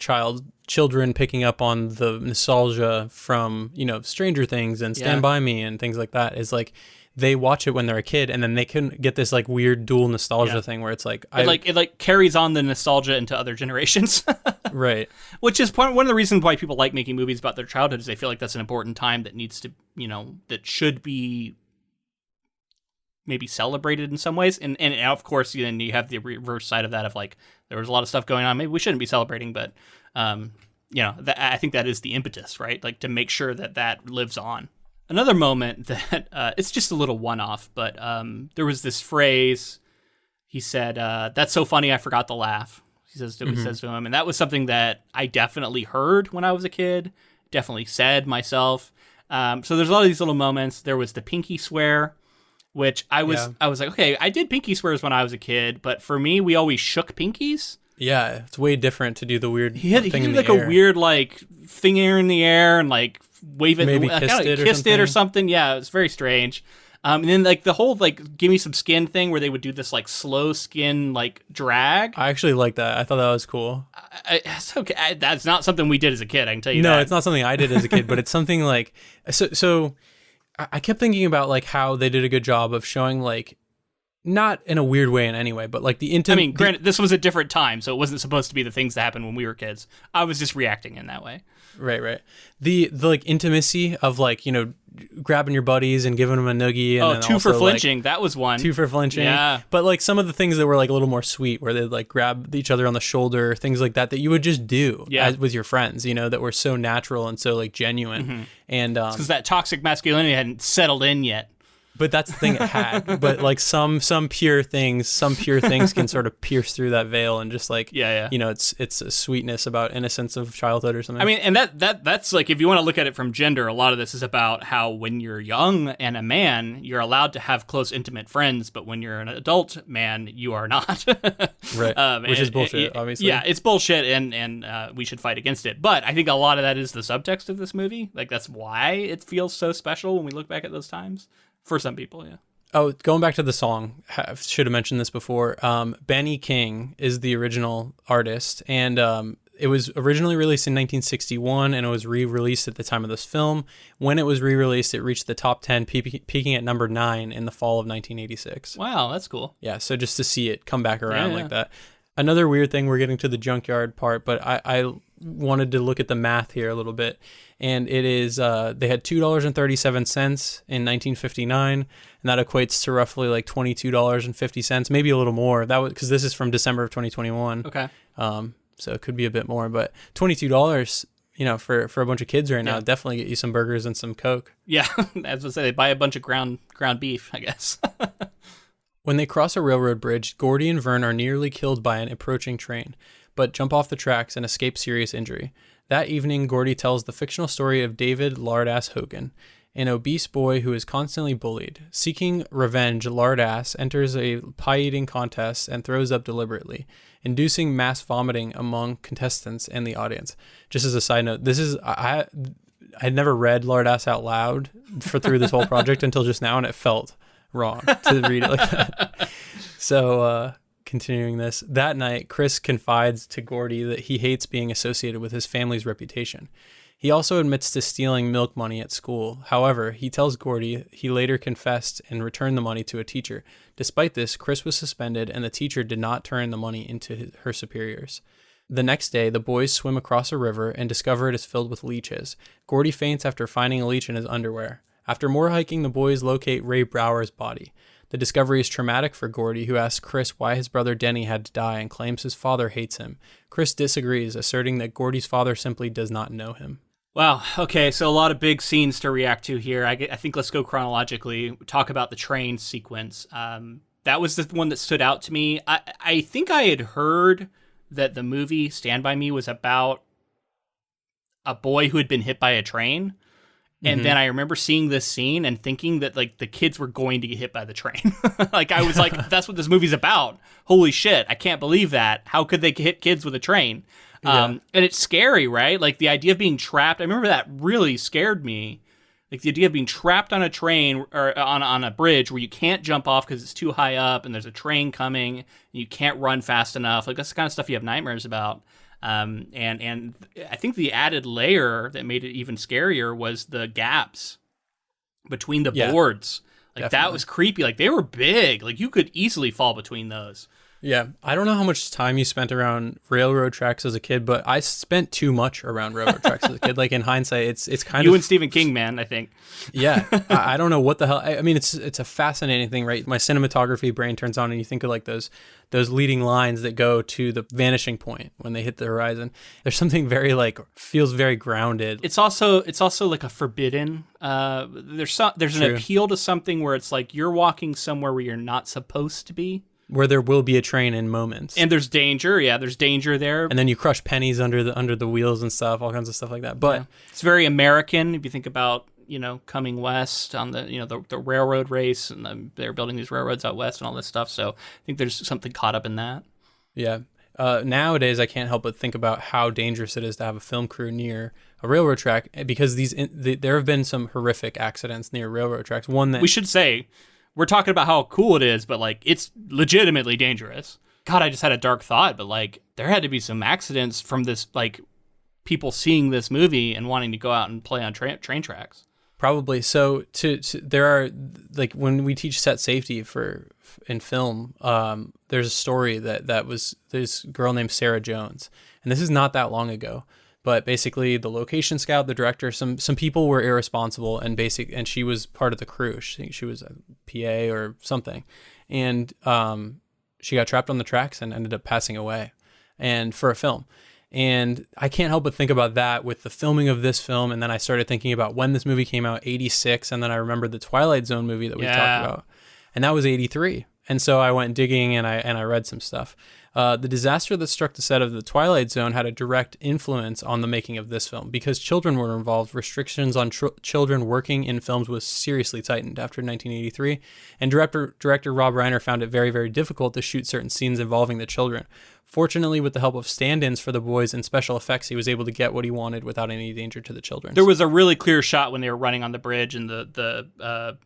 children picking up on the nostalgia from, Stranger Things and Stand By Me and things like that, is like they watch it when they're a kid, and then they can get this like weird dual nostalgia thing where it's like
it carries on the nostalgia into other generations.
Right.
Which is one of the reasons why people like making movies about their childhood, is they feel like that's an important time that needs to, that should be maybe celebrated in some ways. And of course, then you have the reverse side of that of like, there was a lot of stuff going on maybe we shouldn't be celebrating, but I think that is the impetus, right? Like to make sure that lives on. Another moment that it's just a little one-off, but there was this phrase. He said, "That's so funny, I forgot to laugh." He says to him, and that was something that I definitely heard when I was a kid. Definitely said myself. So there's a lot of these little moments. There was the pinky swear, which I was like, okay, I did pinky swears when I was a kid, but for me, we always shook pinkies.
Yeah, it's way different to do the weird
thing in the air. A weird like finger in the air and like wave it,
maybe
kissed it or something. Yeah, it was very strange. And then like the whole like give me some skin thing where they would do this like slow skin like drag.
I actually like that. I thought that was cool.
It's okay. That's not something we did as a kid. I can tell you.
No, it's not something I did as a kid, but it's something like so. I kept thinking about like how they did a good job of showing like, not in a weird way in any way, but like the intimate.
I mean, granted, this was a different time, so it wasn't supposed to be the things that happened when we were kids. I was just reacting in that way.
Right. The like intimacy of like, grabbing your buddies and giving them a noogie. And
two for flinching. Like, that was one.
2 for flinching.
Yeah.
But like some of the things that were like a little more sweet, where they'd like grab each other on the shoulder, things like that you would just do with your friends, that were so natural and so like genuine. Mm-hmm. And
because that toxic masculinity hadn't settled in yet.
But that's the thing it had. But like some pure things can sort of pierce through that veil and just like it's a sweetness about innocence of childhood or something.
I mean, and that's like, if you want to look at it from gender, a lot of this is about how when you're young and a man, you're allowed to have close, intimate friends, but when you're an adult man, you are not.
Right. Which is bullshit, obviously.
Yeah, it's bullshit, and we should fight against it. But I think a lot of that is the subtext of this movie. Like that's why it feels so special when we look back at those times. For some people, yeah.
Oh, going back to the song, should have mentioned this before. Benny King is the original artist, and it was originally released in 1961, and it was re-released at the time of this film. When it was re-released, it reached the top 10, peaking at number 9 in the fall of 1986.
Wow, that's cool.
Yeah, so just to see it come back around like that. Another weird thing, we're getting to the junkyard part, but I wanted to look at the math here a little bit. And it is, they had $2.37 in 1959, and that equates to roughly like $22.50, maybe a little more. That was because this is from December of 2021.
Okay.
So it could be a bit more, but $22, for a bunch of kids right now, definitely get you some burgers and some Coke.
Yeah, as I say, they buy a bunch of ground beef, I guess.
When they cross a railroad bridge, Gordy and Vern are nearly killed by an approaching train, but jump off the tracks and escape serious injury. That evening, Gordy tells the fictional story of David Lardass Hogan, an obese boy who is constantly bullied. Seeking revenge, Lardass enters a pie-eating contest and throws up deliberately, inducing mass vomiting among contestants and the audience. Just as a side note, this is I had never read Lardass out loud through this whole project until just now, and it felt wrong to read it like that. So, continuing this, that night, Chris confides to Gordy that he hates being associated with his family's reputation. He also admits to stealing milk money at school. However, he tells Gordy he later confessed and returned the money to a teacher. Despite this, Chris was suspended and the teacher did not turn the money into her superiors. The next day, the boys swim across a river and discover it is filled with leeches. Gordy faints after finding a leech in his underwear. After more hiking, the boys locate Ray Brower's body. The discovery is traumatic for Gordy, who asks Chris why his brother Denny had to die and claims his father hates him. Chris disagrees, asserting that Gordy's father simply does not know him.
Wow. Okay, so a lot of big scenes to react to here. I think let's go chronologically. Talk about the train sequence. That was the one that stood out to me. I think I had heard that the movie Stand By Me was about a boy who had been hit by a train. And then I remember seeing this scene and thinking that like the kids were going to get hit by the train. Like I was like, that's what this movie's about. Holy shit. I can't believe that. How could they hit kids with a train? And it's scary, right? Like the idea of being trapped. I remember that really scared me. Like the idea of being trapped on a train or on a bridge where you can't jump off because it's too high up and there's a train coming and you can't run fast enough. Like that's the kind of stuff you have nightmares about. And I think the added layer that made it even scarier was the gaps between the boards. Like definitely. That was creepy. Like they were big. Like you could easily fall between those.
Yeah. I don't know how much time you spent around railroad tracks as a kid, but I spent too much around railroad tracks as a kid. Like in hindsight, it's kind of...
You and Stephen King, man, I think.
Yeah. I don't know what the hell... I mean, it's a fascinating thing, right? My cinematography brain turns on and you think of like those leading lines that go to the vanishing point when they hit the horizon. There's something very like... feels very grounded.
It's also like a forbidden... there's an appeal to something where it's like you're walking somewhere where you're not supposed to be.
Where there will be a train in moments.
And there's danger. Yeah, there's danger there.
And then you crush pennies under the wheels and stuff, all kinds of stuff like that. But
it's very American if you think about, coming west on the, the railroad race and they're building these railroads out west and all this stuff. So I think there's something caught up in that.
Yeah. Nowadays, I can't help but think about how dangerous it is to have a film crew near a railroad track because there have been some horrific accidents near railroad tracks. One that
we should say... We're talking about how cool it is, but like it's legitimately dangerous. God, I just had a dark thought, but like there had to be some accidents from this, like people seeing this movie and wanting to go out and play on train tracks.
Probably. So there are like when we teach set safety in film, there's a story that was this girl named Sarah Jones, and this is not that long ago. But basically, the location scout, the director, some people were irresponsible, and she was part of the crew. She was a PA or something, and she got trapped on the tracks and ended up passing away, and for a film. And I can't help but think about that with the filming of this film, and then I started thinking about when this movie came out, 86, and then I remembered the Twilight Zone movie that we talked about, and that was 83. And so I went digging and I read some stuff. The disaster that struck the set of The Twilight Zone had a direct influence on the making of this film. Because children were involved, restrictions on children working in films was seriously tightened after 1983, and director Rob Reiner found it very, very difficult to shoot certain scenes involving the children. Fortunately, with the help of stand-ins for the boys and special effects, he was able to get what he wanted without any danger to the children.
There was a really clear shot when they were running on the bridge and the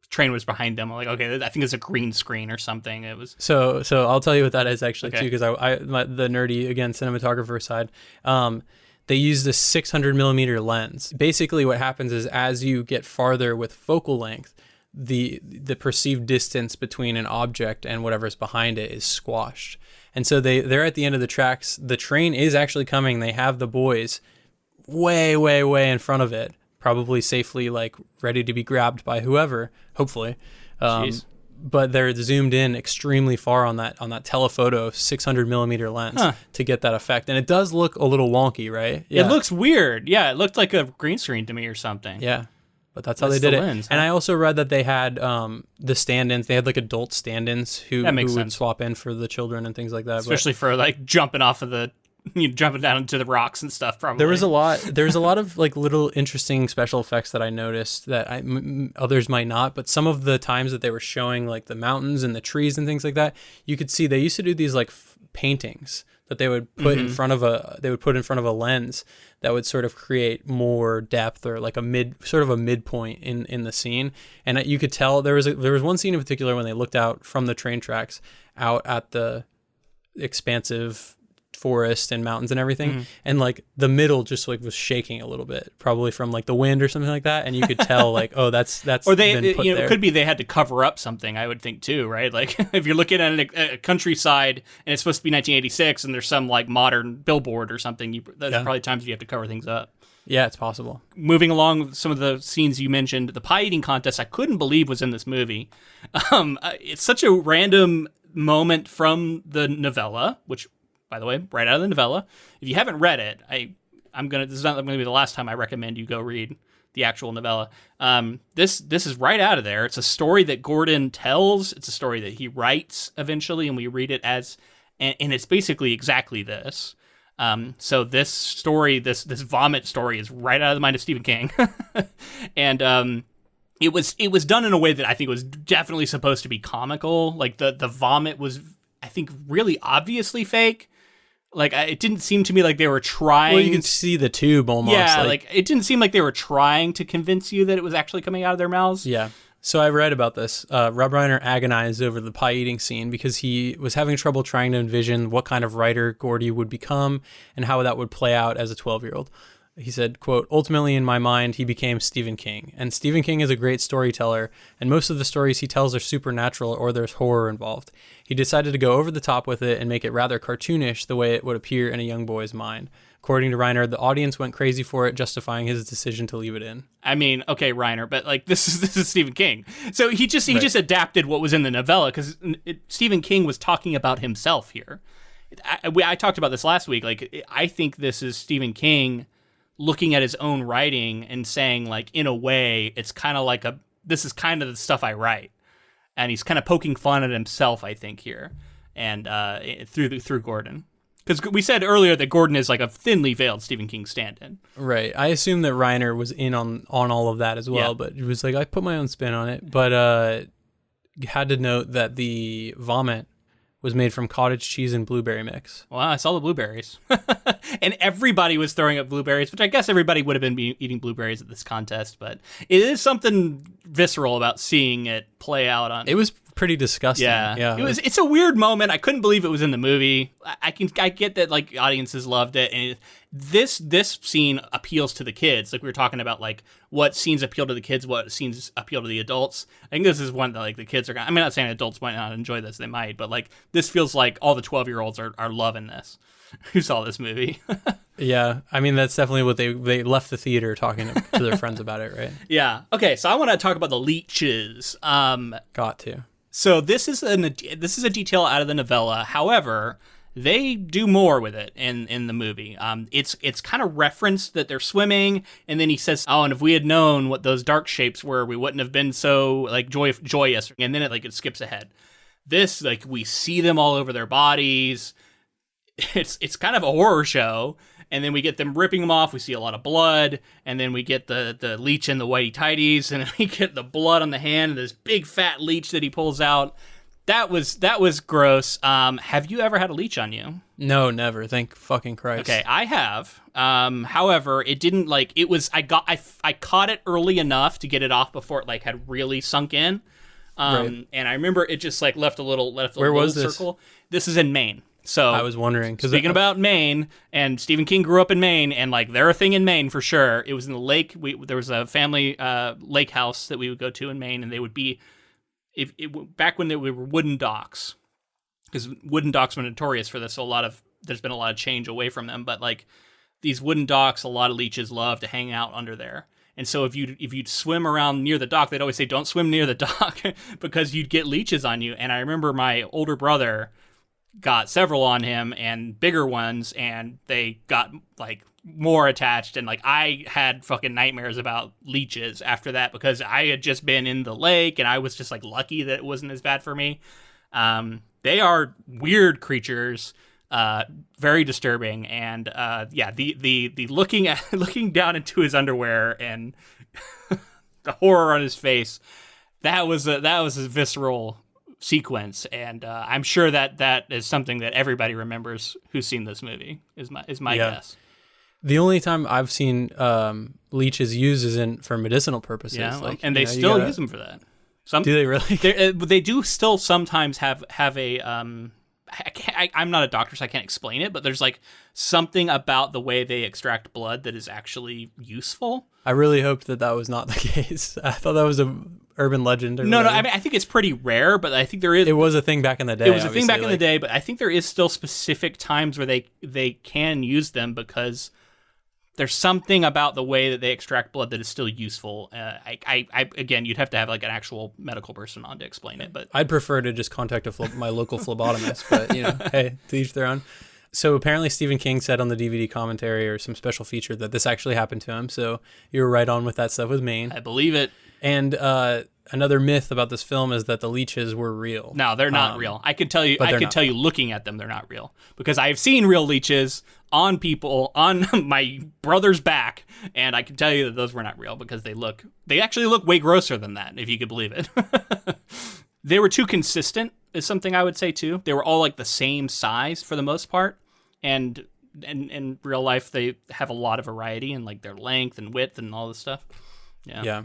train was behind them. I'm like, okay, I think it's a green screen or something. It was
so I'll tell you what that is actually too, because the nerdy again cinematographer side, they use this 600 millimeter lens. Basically, what happens is as you get farther with focal length, the perceived distance between an object and whatever's behind it is squashed. And so they're at the end of the tracks. The train is actually coming. They have the boys way, way, way in front of it, probably safely like ready to be grabbed by whoever, hopefully.
Jeez.
But they're zoomed in extremely far on that telephoto 600 millimeter lens to get that effect. And it does look a little wonky, right?
Yeah. It looks weird. Yeah, it looked like a green screen to me or something.
Yeah. But that's how they did it.
Lens,
And I also read that they had the stand-ins. They had like adult stand-ins who would swap in for the children and things like that.
Especially for like jumping off of the, jumping down into the rocks and stuff. Probably
there's a lot of like little interesting special effects that I noticed that others might not. But some of the times that they were showing like the mountains and the trees and things like that, you could see they used to do these like paintings that they would put in front of a lens that would sort of create more depth or like a midpoint in the scene. And you could tell there was one scene in particular when they looked out from the train tracks out at the expansive forest and mountains and everything, and like the middle just like was shaking a little bit, probably from like the wind or something like that, and you could tell like, oh, that's
or they
been put there.
It could be they had to cover up something, I would think too, right? Like if you're looking at a countryside and it's supposed to be 1986 and there's some like modern billboard or something, there's probably times you have to cover things up.
Yeah, it's possible.
Moving along with some of the scenes you mentioned, the pie eating contest I couldn't believe was in this movie. It's such a random moment from the novella, which, by the way, right out of the novella. If you haven't read it, this is not going to be the last time I recommend you go read the actual novella. This is right out of there. It's a story that Gordon tells. It's a story that he writes eventually, and we read it as, and it's basically exactly this. So this story, this vomit story, is right out of the mind of Stephen King, and it was done in a way that I think was definitely supposed to be comical. Like the vomit was, I think, really obviously fake. Like, it didn't seem to me like they were trying.
Well, you can see the tube almost.
Yeah, like it didn't seem like they were trying to convince you that it was actually coming out of their mouths.
Yeah. So I read about this. Rob Reiner agonized over the pie eating scene because he was having trouble trying to envision what kind of writer Gordy would become and how that would play out as a 12-year-old. He said, quote, ultimately in my mind, he became Stephen King. And Stephen King is a great storyteller, and most of the stories he tells are supernatural or there's horror involved. He decided to go over the top with it and make it rather cartoonish the way it would appear in a young boy's mind. According to Reiner, the audience went crazy for it, justifying his decision to leave it in.
I mean, okay, Reiner, but like this is Stephen King. So he just adapted what was in the novella because Stephen King was talking about himself here. I talked about this last week. Like, I think this is Stephen King looking at his own writing and saying, like, in a way, it's kind of like this is kind of the stuff I write. And he's kind of poking fun at himself, I think, here. And through Gordon. Because we said earlier that Gordon is like a thinly veiled Stephen King stand-in.
Right. I assume that Reiner was in on all of that as well, but he was like, I put my own spin on it. But had to note that the vomit was made from cottage cheese and blueberry mix.
Well, I saw the blueberries. And everybody was throwing up blueberries, which I guess everybody would have been eating blueberries at this contest, but it is something visceral about seeing it play out on.
It was pretty disgusting.
Yeah. It's a weird moment. I couldn't believe it was in the movie. I get that like audiences loved it, and this scene appeals to the kids. Like we were talking about, like what scenes appeal to the kids, what scenes appeal to the adults. I think this is one that like the kids are. I'm not saying adults might not enjoy this; they might, but like this feels like all the 12-year-olds are loving this. Who saw this movie?
Yeah, I mean that's definitely what they left the theater talking to their friends about it, right?
Yeah. Okay, so I want to talk about the leeches.
Got to.
So this is a detail out of the novella. However, they do more with it in the movie. It's kind of referenced that they're swimming, and then he says, "Oh, and if we had known what those dark shapes were, we wouldn't have been so like joyous." And then it skips ahead. This, like, we see them all over their bodies. It's kind of a horror show, and then we get them ripping them off. We see a lot of blood, and then we get the leech in the whitey tighties, and then we get the blood on the hand, and this big fat leech that he pulls out. That was gross. Have you ever had a leech on you?
No, never. Thank fucking Christ.
Okay, I have. However, it didn't I caught it early enough to get it off before it had really sunk in.
Right.
And I remember it just left a little
Where was this?
circle. This is in Maine. So
I was wondering,
speaking about Maine, and Stephen King grew up in Maine, and they're a thing in Maine for sure. It was in the lake. There was a family lake house that we would go to in Maine, and they would be back when we were wooden docks. because wooden docks were notorious for this. So there's been a lot of change away from them. But like these wooden docks, a lot of leeches love to hang out under there. And so if you'd swim around near the dock, they'd always say, don't swim near the dock because you'd get leeches on you. And I remember my older brother got several on him and bigger ones, and they got like more attached. And like I had fucking nightmares about leeches after that because I had just been in the lake and I was just like lucky that it wasn't as bad for me. They are weird creatures. Very disturbing, and the looking down into his underwear and the horror on his face, that was a visceral sequence, and I'm sure that is something that everybody remembers who's seen this movie. Is my guess.
The only time I've seen leeches used isn't for medicinal purposes.
Yeah, like, and they still use them for that.
Do they really?
They do still sometimes have a I'm not a doctor, so I can't explain it, but there's like something about the way they extract blood that is actually useful.
I really hoped that was not the case. I thought that was a urban legend.
No, I mean, I think it's pretty rare, but I think there is.
It was a thing back in the day.
It was a thing back in the day, but I think there is still specific times where they can use them because there's something about the way that they extract blood that is still useful. Again, you'd have to have like an actual medical person on to explain it. But
I'd prefer to just contact my local phlebotomist. But hey, to each their own. So apparently Stephen King said on the DVD commentary or some special feature that this actually happened to him. So you were right on with that stuff with Maine.
I believe it.
And another myth about this film is that the leeches were real.
No, they're not real. I could tell you. Tell you, looking at them, they're not real because I have seen real leeches on people on my brother's back, and I can tell you that those were not real because they actually look way grosser than that, if you could believe it. They were too consistent, is something I would say too. They were all like the same size for the most part, and in real life they have a lot of variety in like their length and width and all this stuff. Yeah.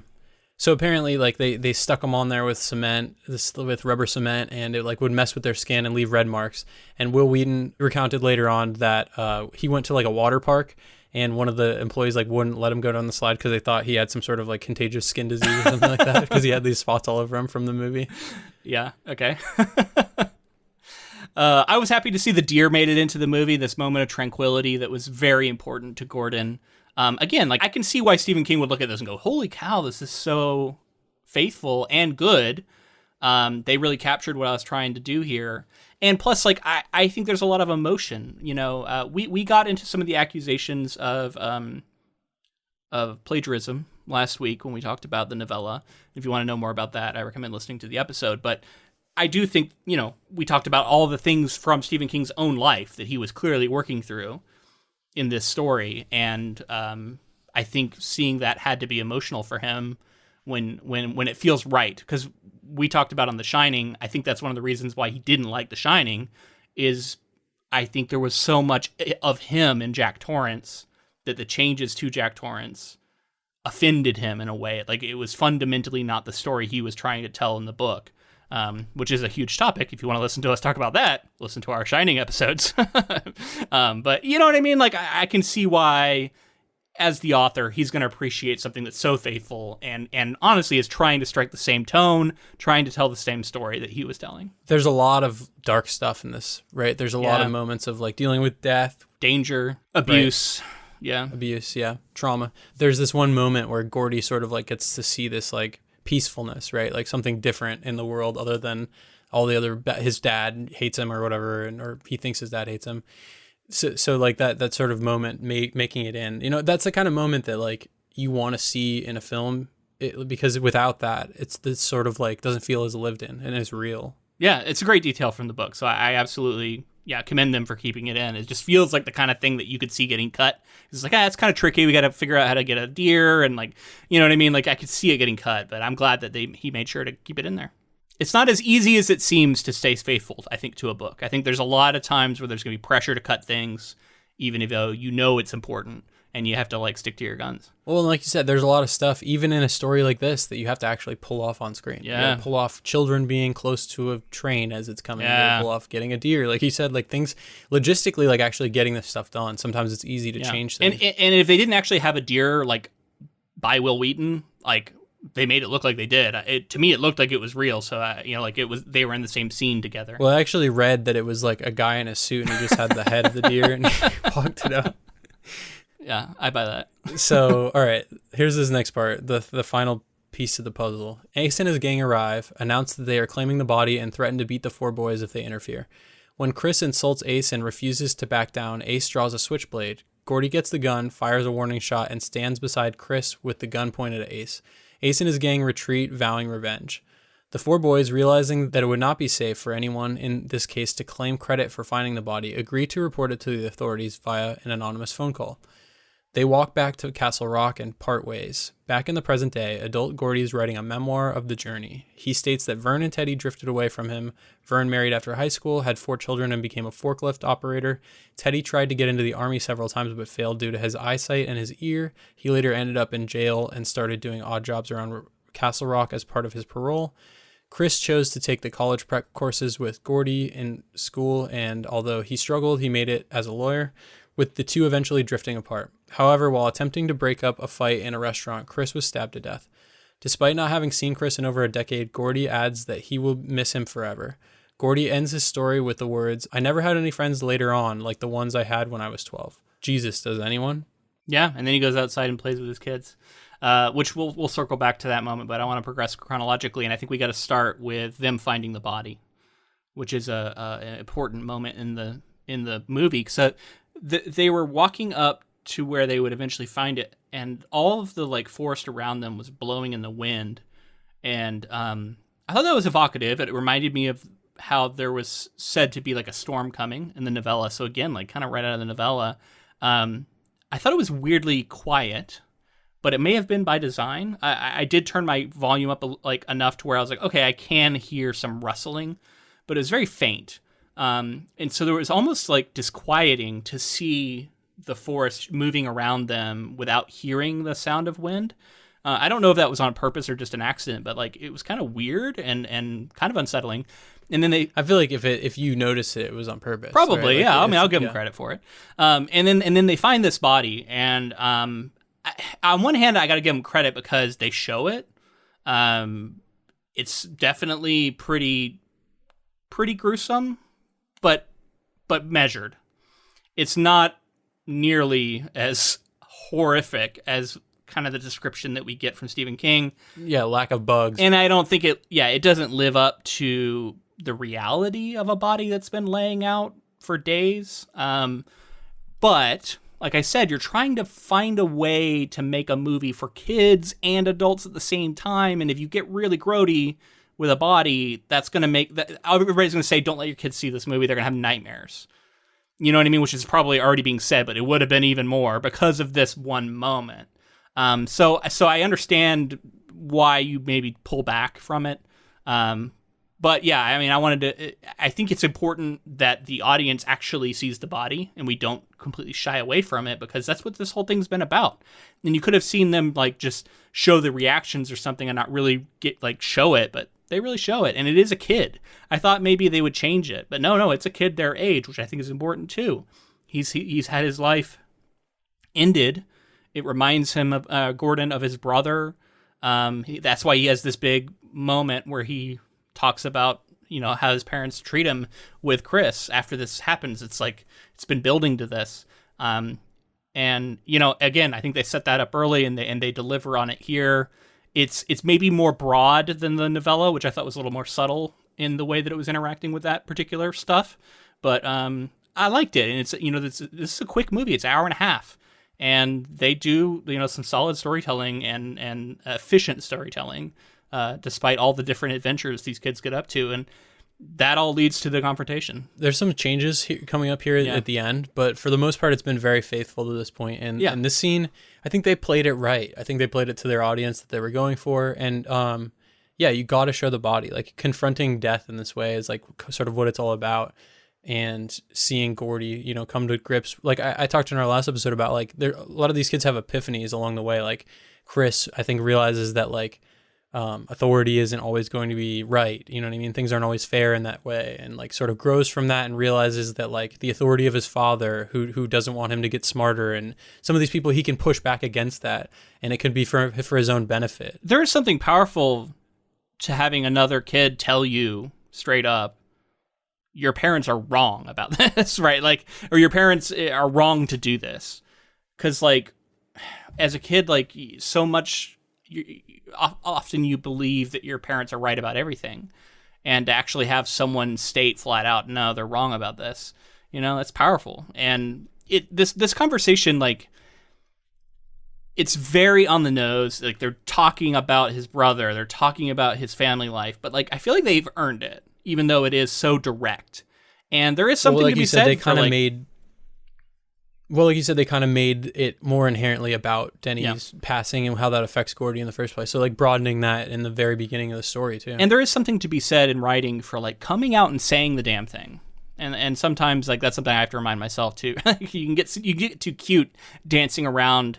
So apparently, like they stuck them on there with cement, with rubber cement, and it like would mess with their skin and leave red marks. And Will Wheaton recounted later on that he went to like a water park, and one of the employees like wouldn't let him go down the slide because they thought he had some sort of like contagious skin disease or something like that because he had these spots all over him from the movie.
Yeah. Okay. I was happy to see the deer made it into the movie. This moment of tranquility that was very important to Gordon. Again, like I can see why Stephen King would look at this and go, holy cow, this is so faithful and good. They really captured what I was trying to do here. And plus, like, I think there's a lot of emotion. We got into some of the accusations of plagiarism last week when we talked about the novella. If you want to know more about that, I recommend listening to the episode. But I do think, we talked about all the things from Stephen King's own life that he was clearly working through in this story, and I think seeing that had to be emotional for him when it feels right. Because we talked about on The Shining, I think that's one of the reasons why he didn't like The Shining, is I think there was so much of him in Jack Torrance that the changes to Jack Torrance offended him in a way. Like it was fundamentally not the story he was trying to tell in the book. Which is a huge topic. If you want to listen to us talk about that, listen to our Shining episodes. But you know what I mean? Like, I can see why, as the author, he's going to appreciate something that's so faithful and honestly is trying to strike the same tone, trying to tell the same story that he was telling.
There's a lot of dark stuff in this, right? There's a lot of moments of like dealing with death,
danger, abuse. Right. Yeah.
Abuse, yeah. Trauma. There's this one moment where Gordy sort of like gets to see this like peacefulness, right? Like something different in the world other than all the other, his dad hates him or whatever, or he thinks his dad hates him. So like that sort of moment, making it in, that's the kind of moment that like you want to see in a film, because without that, it's this sort of like doesn't feel as lived in and as real.
Yeah, it's a great detail from the book. So I absolutely, commend them for keeping it in. It just feels like the kind of thing that you could see getting cut. It's like, it's kind of tricky. We got to figure out how to get a deer and like, you know what I mean? Like I could see it getting cut, but I'm glad that he made sure to keep it in there. It's not as easy as it seems to stay faithful, I think, to a book. I think there's a lot of times where there's going to be pressure to cut things, even though it's important. And you have to like stick to your guns.
Well, like you said, there's a lot of stuff, even in a story like this, that you have to actually pull off on screen.
Yeah.
Pull off children being close to a train as it's coming.
Yeah.
Pull off getting a deer. Like you said, like things logistically, like actually getting this stuff done. Sometimes it's easy to change things.
And if they didn't actually have a deer like by Will Wheaton, like they made it look like they did. To me, it looked like it was real. So like they were in the same scene together.
Well, I actually read that it was like a guy in a suit and he just had the head of the deer and he walked it out.
Yeah, I buy that.
So, all right, here's this next part, the final piece of the puzzle. Ace and his gang arrive, announce that they are claiming the body, and threaten to beat the four boys if they interfere. When Chris insults Ace and refuses to back down, Ace draws a switchblade. Gordy gets the gun, fires a warning shot, and stands beside Chris with the gun pointed at Ace. Ace and his gang retreat, vowing revenge. The four boys, realizing that it would not be safe for anyone in this case to claim credit for finding the body, agree to report it to the authorities via an anonymous phone call. They walk back to Castle Rock and part ways. Back in the present day, adult Gordy is writing a memoir of the journey. He states that Vern and Teddy drifted away from him. Vern married after high school, had 4 children, and became a forklift operator. Teddy tried to get into the army several times but failed due to his eyesight and his ear. He later ended up in jail and started doing odd jobs around Castle Rock as part of his parole. Chris chose to take the college prep courses with Gordy in school, and although he struggled, he made it as a lawyer, with the two eventually drifting apart. However, while attempting to break up a fight in a restaurant, Chris was stabbed to death. Despite not having seen Chris in over a decade, Gordy adds that he will miss him forever. Gordy ends his story with the words, "I never had any friends later on like the ones I had when I was 12. Jesus, does anyone?
Yeah, and then he goes outside and plays with his kids, which we'll circle back to that moment, but I want to progress chronologically, and I think we got to start with them finding the body, which is an important moment in the movie. So they were walking up to where they would eventually find it, and all of the like forest around them was blowing in the wind, and I thought that was evocative. It reminded me of how there was said to be like a storm coming in the novella. So again, like kind of right out of the novella. I thought it was weirdly quiet, but it may have been by design. I did turn my volume up like enough to where I was like, okay, I can hear some rustling, but it was very faint. And so there was almost like disquieting to see the forest moving around them without hearing the sound of wind. I don't know if that was on purpose or just an accident, but like it was kind of weird and kind of unsettling. And then I
feel like if you notice it, it was on purpose.
Probably,
right? Like,
yeah. I mean, I'll give them credit for it. And then they find this body, and on one hand, I got to give them credit because they show it. It's definitely pretty gruesome, but measured. It's not nearly as horrific as kind of the description that we get from Stephen King.
Yeah, lack of bugs.
And I don't think it doesn't live up to the reality of a body that's been laying out for days. But like I said, you're trying to find a way to make a movie for kids and adults at the same time. And if you get really grody with a body, that's going to make that everybody's going to say, don't let your kids see this movie. They're going to have nightmares. You know what I mean? Which is probably already being said, but it would have been even more because of this one moment. So I understand why you maybe pull back from it. But yeah, I mean, I think it's important that the audience actually sees the body and we don't completely shy away from it, because that's what this whole thing's been about. And you could have seen them like just show the reactions or something and not really show it, but they really show it. And it is a kid. I thought maybe they would change it, but no, it's a kid their age, which I think is important too. He's had his life ended. It reminds him of Gordon of his brother. That's why he has this big moment where he talks about, how his parents treat him with Chris after this happens. It's like, it's been building to this. And, again, I think they set that up early and they deliver on it here. It's maybe more broad than the novella, which I thought was a little more subtle in the way that it was interacting with that particular stuff. But I liked it. And it's, this is a quick movie. It's an hour and a half. And they do, some solid storytelling and efficient storytelling, despite all the different adventures these kids get up to. And that all leads to the confrontation.
There's some changes coming up here at the end, but for the most part, it's been very faithful to this point. And in this scene, I think they played it right. I think they played it to their audience that they were going for. And you got to show the body. Like, confronting death in this way is like sort of what it's all about. And seeing Gordy, come to grips. Like I talked in our last episode about, like, a lot of these kids have epiphanies along the way. Like Chris, I think, realizes that, like, authority isn't always going to be right. You know what I mean? Things aren't always fair in that way, and like sort of grows from that and realizes that like the authority of his father, who doesn't want him to get smarter, and some of these people, he can push back against that, and it can be for his own benefit.
There is something powerful to having another kid tell you straight up, your parents are wrong about this, right? Like, or your parents are wrong to do this. Because, like, as a kid, like, so much, often you believe that your parents are right about everything. And to actually have someone state flat out, no, they're wrong about this, you know, that's powerful. And this conversation, like, it's very on the nose. Like, they're talking about his brother, they're talking about his family life, but, like, I feel like they've earned it, even though it is so direct. And there is something to be said.
They kind of made. Well, like you said, they kind of made it more inherently about Denny's passing and how that affects Gordy in the first place. So, like, broadening that in the very beginning of the story too.
And there is something to be said in writing for, like, coming out and saying the damn thing. And sometimes, like, that's something I have to remind myself too. you get too cute dancing around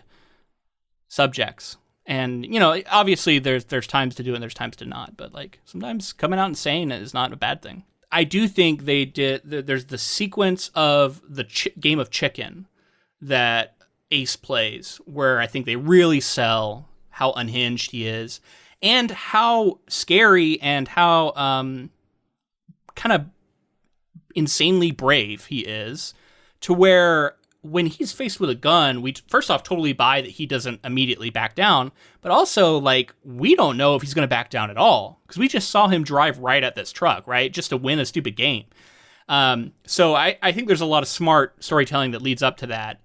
subjects. And, you know, obviously there's times to do it and there's times to not, but, like, sometimes coming out and saying it is not a bad thing. I do think there's the sequence of the game of chicken that Ace plays, where I think they really sell how unhinged he is and how scary and how kind of insanely brave he is, to where when he's faced with a gun, we first off totally buy that he doesn't immediately back down, but also, like, we don't know if he's going to back down at all, because we just saw him drive right at this truck, right, just to win a stupid game. So I think there's a lot of smart storytelling that leads up to that.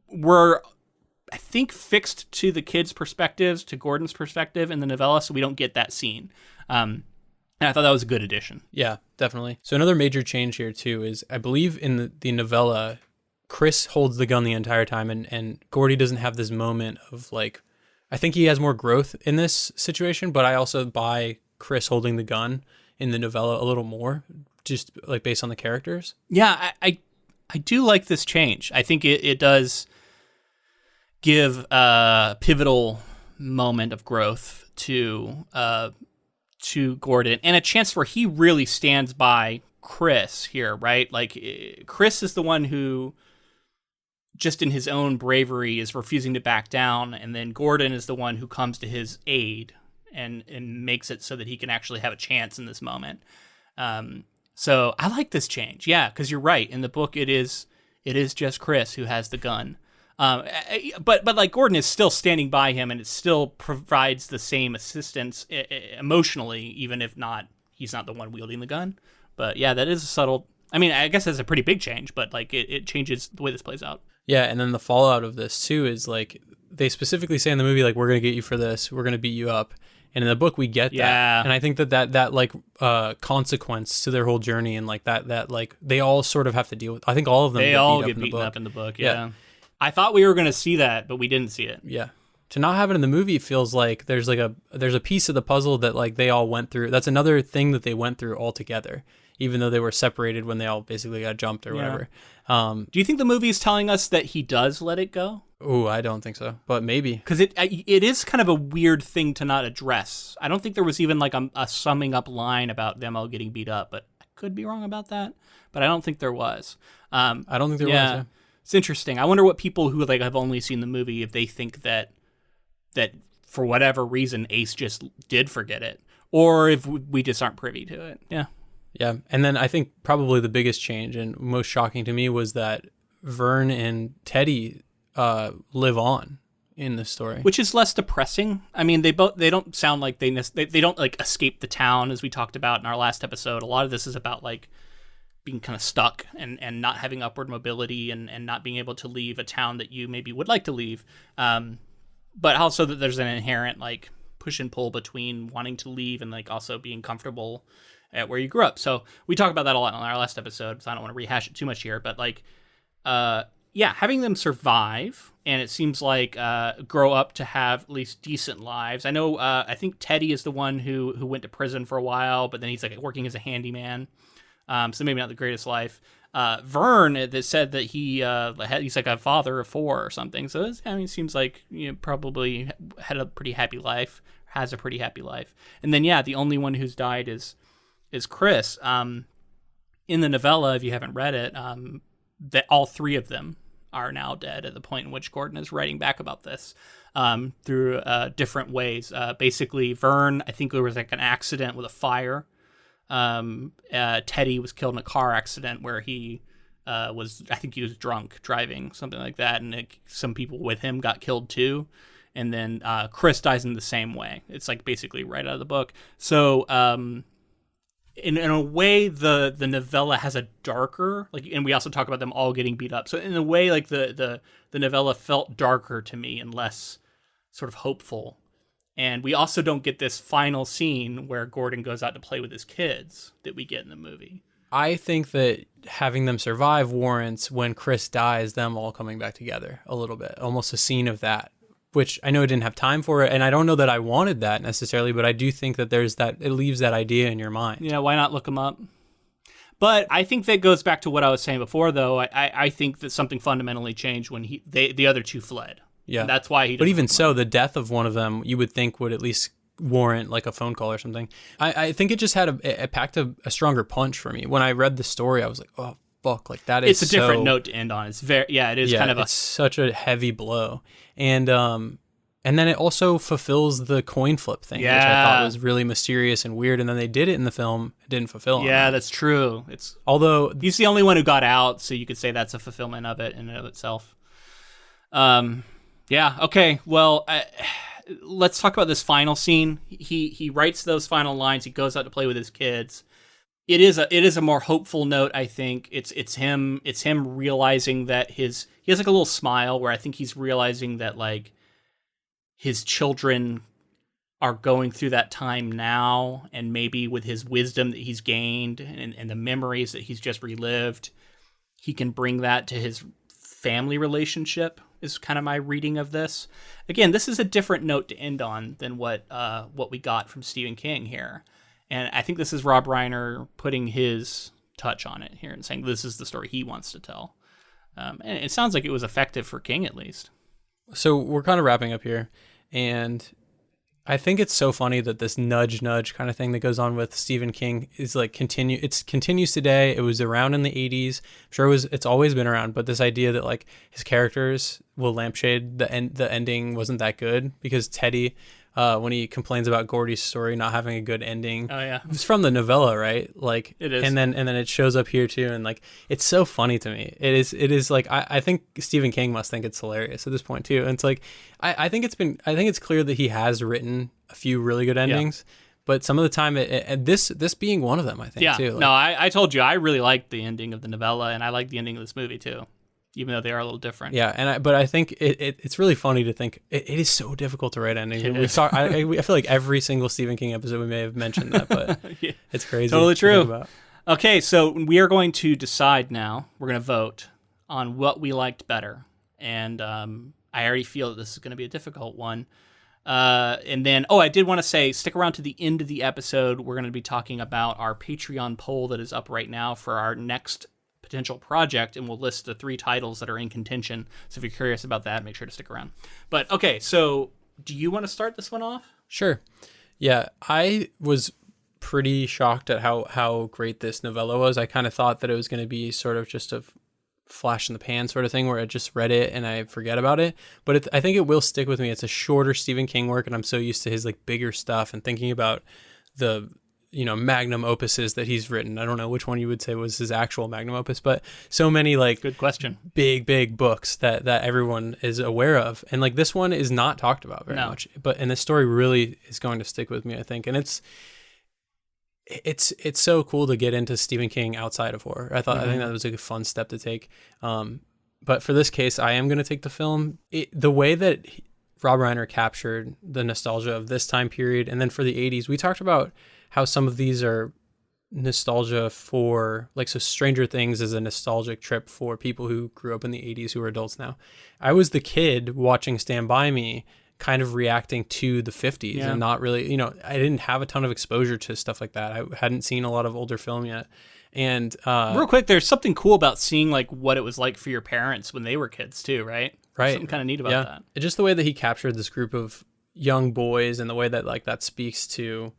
We're, I think, fixed to the kids' perspectives, to Gordon's perspective in the novella, so we don't get that scene. And I thought that was a good addition.
Yeah, definitely. So another major change here too is, I believe in the novella, Chris holds the gun the entire time, and Gordy doesn't have this moment of, like, I think he has more growth in this situation, but I also buy Chris holding the gun in the novella a little more, just like based on the characters.
Yeah, I do like this change. I think it does give a pivotal moment of growth to Gordon, and a chance where he really stands by Chris here, right? Like, Chris is the one who, just in his own bravery, is refusing to back down, and then Gordon is the one who comes to his aid and makes it so that he can actually have a chance in this moment. So I like this change, yeah, because you're right. In the book, it is just Chris who has the gun, but like, Gordon is still standing by him, and it still provides the same assistance emotionally, even if he's not the one wielding the gun. But yeah, that is a subtle. I mean, I guess that's a pretty big change, but, like, it changes the way this plays out.
Yeah, and then the fallout of this too is, like, they specifically say in the movie, like, we're gonna get you for this, we're gonna beat you up, and in the book we get that, and I think that like consequence to their whole journey, and like that like they all sort of have to deal with. I think all of them
get beaten up in the book. Yeah. I thought we were gonna see that, but we didn't see it.
Yeah. To not have it in the movie feels like there's a piece of the puzzle that, like, they all went through. That's another thing that they went through all together, even though they were separated when they all basically got jumped or whatever.
Do you think the movie is telling us that he does let it go?
Oh, I don't think so, but maybe.
Because it is kind of a weird thing to not address. I don't think there was even, like, a summing up line about them all getting beat up, but I could be wrong about that. But I don't think there was.
I don't think there was. Yeah.
It's interesting. I wonder what people who, like, have only seen the movie, if they think that for whatever reason Ace just did forget it, or if we just aren't privy to it.
Yeah, and then I think probably the biggest change and most shocking to me was that Vern and Teddy live on in this story,
which is less depressing. I mean, they don't sound like they don't, like, escape the town, as we talked about in our last episode. A lot of this is about, like, being kind of stuck and not having upward mobility and not being able to leave a town that you maybe would like to leave. But also that there's an inherent, like, push and pull between wanting to leave and, like, also being comfortable at where you grew up. So we talked about that a lot in our last episode, so I don't want to rehash it too much here. But, like, having them survive, and it seems like grow up to have at least decent lives. I know, I think Teddy is the one who went to prison for a while, but then he's, like, working as a handyman. So maybe not the greatest life. Vern that said that he's like a father of 4 or something. So it seems like, you know, probably had a pretty happy life has a pretty happy life. And then, the only one who's died is Chris. In the novella, if you haven't read it, that all three of them are now dead at the point in which Gordon is writing back about this through different ways. Basically, Vern, I think there was like an accident with a fire. Teddy was killed in a car accident where he I think he was drunk driving, something like that, and some people with him got killed too. And then Chris dies in the same way. It's like basically right out of the book. So in a way, the novella has a darker, and we also talk about them all getting beat up. So in a way, like the novella felt darker to me and less sort of hopeful. And we also don't get this final scene where Gordon goes out to play with his kids that we get in the movie.
I think that having them survive warrants, when Chris dies, them all coming back together a little bit, almost a scene of that, which I know I didn't have time for it. And I don't know that I wanted that necessarily, but I do think that it leaves that idea in your mind.
Yeah. Why not look them up? But I think that goes back to what I was saying before, though. I think that something fundamentally changed when the other two fled.
Yeah.
And that's why he.
But even so, the death of one of them, you would think would at least warrant like a phone call or something. I think it just had it packed a stronger punch for me. When I read the story, I was like, oh fuck, like that is.
It's a different note to end on. It's it is kind of
it's such a heavy blow, and then it also fulfills the coin flip thing, which I thought was really mysterious and weird. And then they did it in the film, it didn't fulfill.
Yeah, that's true.
Although
he's the only one who got out, so you could say that's a fulfillment of it in and of itself. Yeah. Okay. Well, let's talk about this final scene. He writes those final lines. He goes out to play with his kids. It is a more hopeful note, I think. It's him realizing that he has like a little smile where I think he's realizing that like his children are going through that time now, and maybe with his wisdom that he's gained and the memories that he's just relived, he can bring that to his family relationship, is kind of my reading of this. Again, this is a different note to end on than what we got from Stephen King here. And I think this is Rob Reiner putting his touch on it here and saying this is the story he wants to tell. And it sounds like it was effective for King, at least. So
we're kind of wrapping up here. And I think it's so funny that this nudge kind of thing that goes on with Stephen King is like continues today. It was around in the 80s. I'm sure it's always been around, but this idea that like his characters will lampshade the ending wasn't that good, because Teddy, when he complains about Gordy's story not having a good ending.
Oh yeah.
It's from the novella, right? Like
it is.
And then it shows up here too, and like it's so funny to me. It is like I think Stephen King must think it's hilarious at this point too. And it's like I think it's clear that he has written a few really good endings. Yeah. But some of the time, this being one of them, I think, too. Like,
no, I told you, I really liked the ending of the novella, and I like the ending of this movie, too, even though they are a little different.
Yeah, but I think it's really funny to think it is so difficult to write endings. I feel like every single Stephen King episode we may have mentioned that, but yeah. It's crazy.
Totally true. Okay, so we are going to decide now. We're going to vote on what we liked better, and I already feel that this is going to be a difficult one. And then, I did want to say, stick around to the end of the episode. We're going to be talking about our Patreon poll that is up right now for our next potential project, and we'll list the 3 titles that are in contention. So if you're curious about that, make sure to stick around. But okay, so do you want to start this one off?
Sure. Yeah, I was pretty shocked at how great this novella was. I kind of thought that it was going to be sort of just a flash in the pan sort of thing where I just read it and I forget about it, but I think it will stick with me. It's a shorter Stephen King work, and I'm so used to his like bigger stuff and thinking about the magnum opuses that he's written. I don't know which one you would say was his actual magnum opus, but so many like
good question,
big books that everyone is aware of, and like this one is not talked about very much, and this story really is going to stick with me, I think. And it's so cool to get into Stephen King outside of horror. I think that was a fun step to take. But for this case, I am going to take the film. The way that Rob Reiner captured the nostalgia of this time period, and then for the 80s, we talked about how some of these are nostalgia for, like, so Stranger Things is a nostalgic trip for people who grew up in the 80s who are adults now. I was the kid watching Stand By Me, kind of reacting to the 50s and not really, I didn't have a ton of exposure to stuff like that. I hadn't seen a lot of older film yet. And
real quick, there's something cool about seeing like what it was like for your parents when they were kids too, right?
Right.
Something kind of neat about that.
Just the way that he captured this group of young boys, and the way that like that speaks to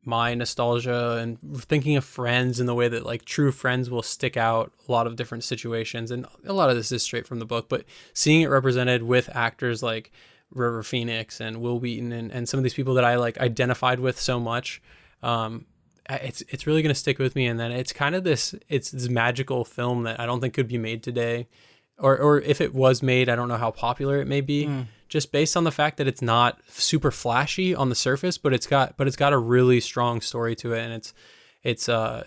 my nostalgia and thinking of friends, and the way that like true friends will stick out a lot of different situations. And a lot of this is straight from the book, but seeing it represented with actors like River Phoenix and Will Wheaton and some of these people that I like identified with so much, it's really going to stick with me. And then it's kind of this magical film that I don't think could be made today, or if it was made, I don't know how popular it may be, just based on the fact that it's not super flashy on the surface, but it's got a really strong story to it, and it's a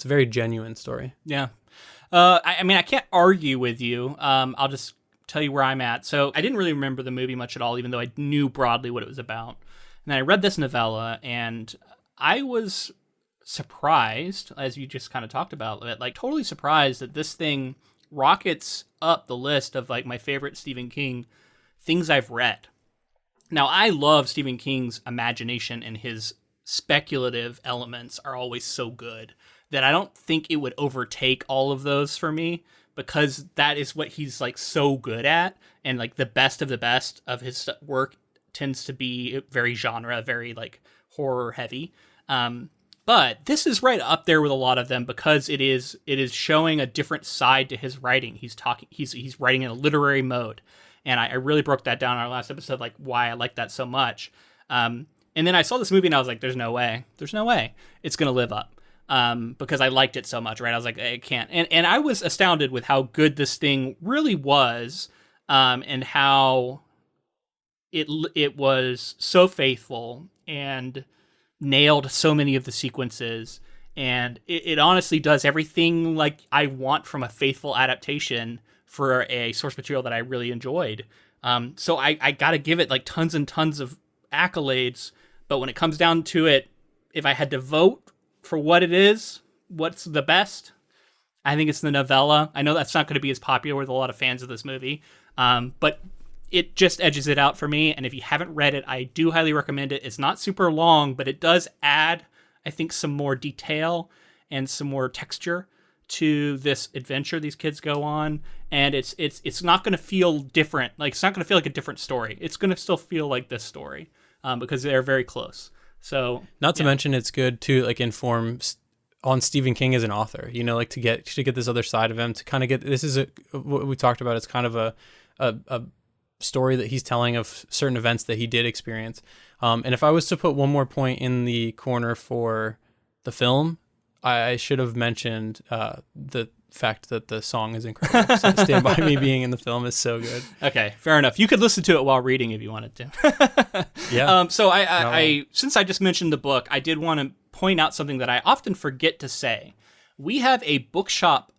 very genuine story.
Yeah. I mean, I can't argue with you. I'll just tell you where I'm at. So I didn't really remember the movie much at all, even though I knew broadly what it was about. And then I read this novella, and I was surprised, as you just kind of talked about, like totally surprised that this thing rockets up the list of like my favorite Stephen King things I've read. Now, I love Stephen King's imagination, and his speculative elements are always so good that I don't think it would overtake all of those for me, because that is what he's like so good at. And like the best of his work tends to be very genre, very like horror heavy. But this is right up there with a lot of them, because it is showing a different side to his writing. He's writing in a literary mode. And I really broke that down in our last episode, like why I like that so much. And then I saw this movie and I was like, there's no way it's going to live up. Because I liked it so much, right? I was like, I can't. And I was astounded with how good this thing really was, and how it was so faithful and nailed so many of the sequences. And it honestly does everything like I want from a faithful adaptation for a source material that I really enjoyed. So I got to give it like tons and tons of accolades. But when it comes down to it, if I had to vote for what it is, what's the best, I think it's the novella. I know that's not going to be as popular with a lot of fans of this movie, but it just edges it out for me. And if you haven't read it, I do highly recommend it. It's not super long, but it does add, I think, some more detail and some more texture to this adventure these kids go on. And it's not going to feel different. Like, it's not going to feel like a different story. It's going to still feel like this story, because they're very close. So,
not to mention, it's good to like inform on Stephen King as an author, like to get this other side of him, to kind of get, this is what we talked about. It's kind of a story that he's telling of certain events that he did experience. And if I was to put one more point in the corner for the film, I should have mentioned the fact that the song is incredible. So Stand By Me being in the film is so good.
Okay, fair enough. You could listen to it while reading if you wanted to.
Yeah.
So I since I just mentioned the book, I did want to point out something that I often forget to say. We have a bookshop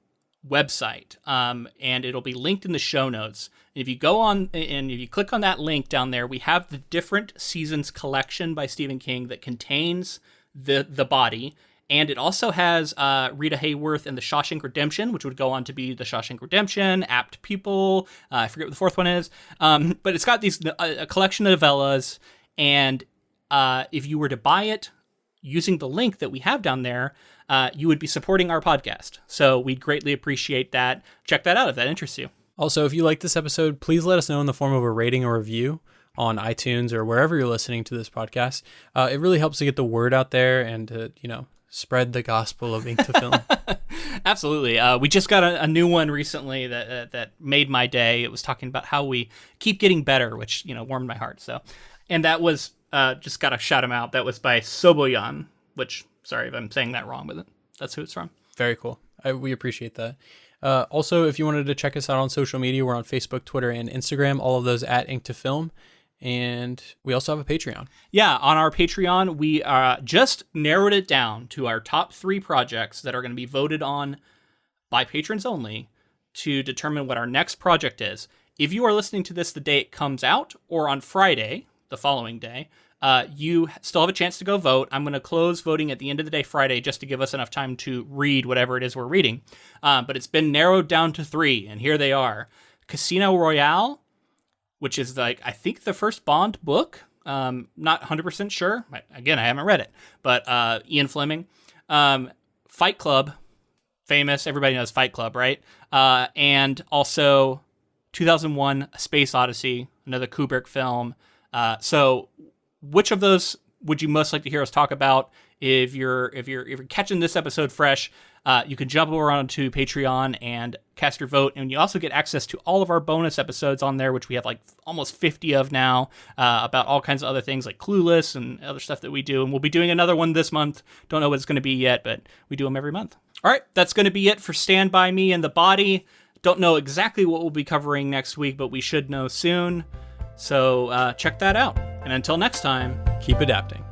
website, and it'll be linked in the show notes. If you go on and if you click on that link down there, we have the different seasons collection by Stephen King that contains the body. And it also has Rita Hayworth and The Shawshank Redemption, which would go on to be The Shawshank Redemption, Apt People. I forget what the fourth one is. But it's got these a collection of novellas. And if you were to buy it using the link that we have down there, you would be supporting our podcast. So we'd greatly appreciate that. Check that out if that interests you.
Also, if you like this episode, please let us know in the form of a rating or review on iTunes or wherever you're listening to this podcast. It really helps to get the word out there and to, spread the gospel of Ink to Film.
Absolutely. We just got a new one recently that made my day. It was talking about how we keep getting better, which, warmed my heart. So, and that was, just got to shout him out. That was by Soboyan, which, sorry if I'm saying that wrong, but that's who it's from.
Very cool. We appreciate that. Also, if you wanted to check us out on social media, we're on Facebook, Twitter, and Instagram, all of those at Ink to Film. And we also have a Patreon.
Yeah, on our Patreon, we just narrowed it down to our top 3 projects that are going to be voted on by patrons only to determine what our next project is. If you are listening to this the day it comes out, or on Friday, the following day, you still have a chance to go vote. I'm going to close voting at the end of the day Friday just to give us enough time to read whatever it is we're reading. But it's been narrowed down to 3, and here they are. Casino Royale, which is I think the first Bond book. Not 100% sure. Again, I haven't read it. But Ian Fleming. Fight Club, famous. Everybody knows Fight Club, right? And also 2001: A Space Odyssey, another Kubrick film. So which of those would you most like to hear us talk about? If you're catching this episode fresh, you can jump over onto Patreon and cast your vote, and you also get access to all of our bonus episodes on there, which we have like almost 50 of now, about all kinds of other things like Clueless and other stuff that we do. And we'll be doing another one this month. Don't know what it's going to be yet, but we do them every month. All right, that's going to be it for Stand By Me and the Body. Don't know exactly what we'll be covering next week, but we should know soon. So check that out. And until next time,
keep adapting.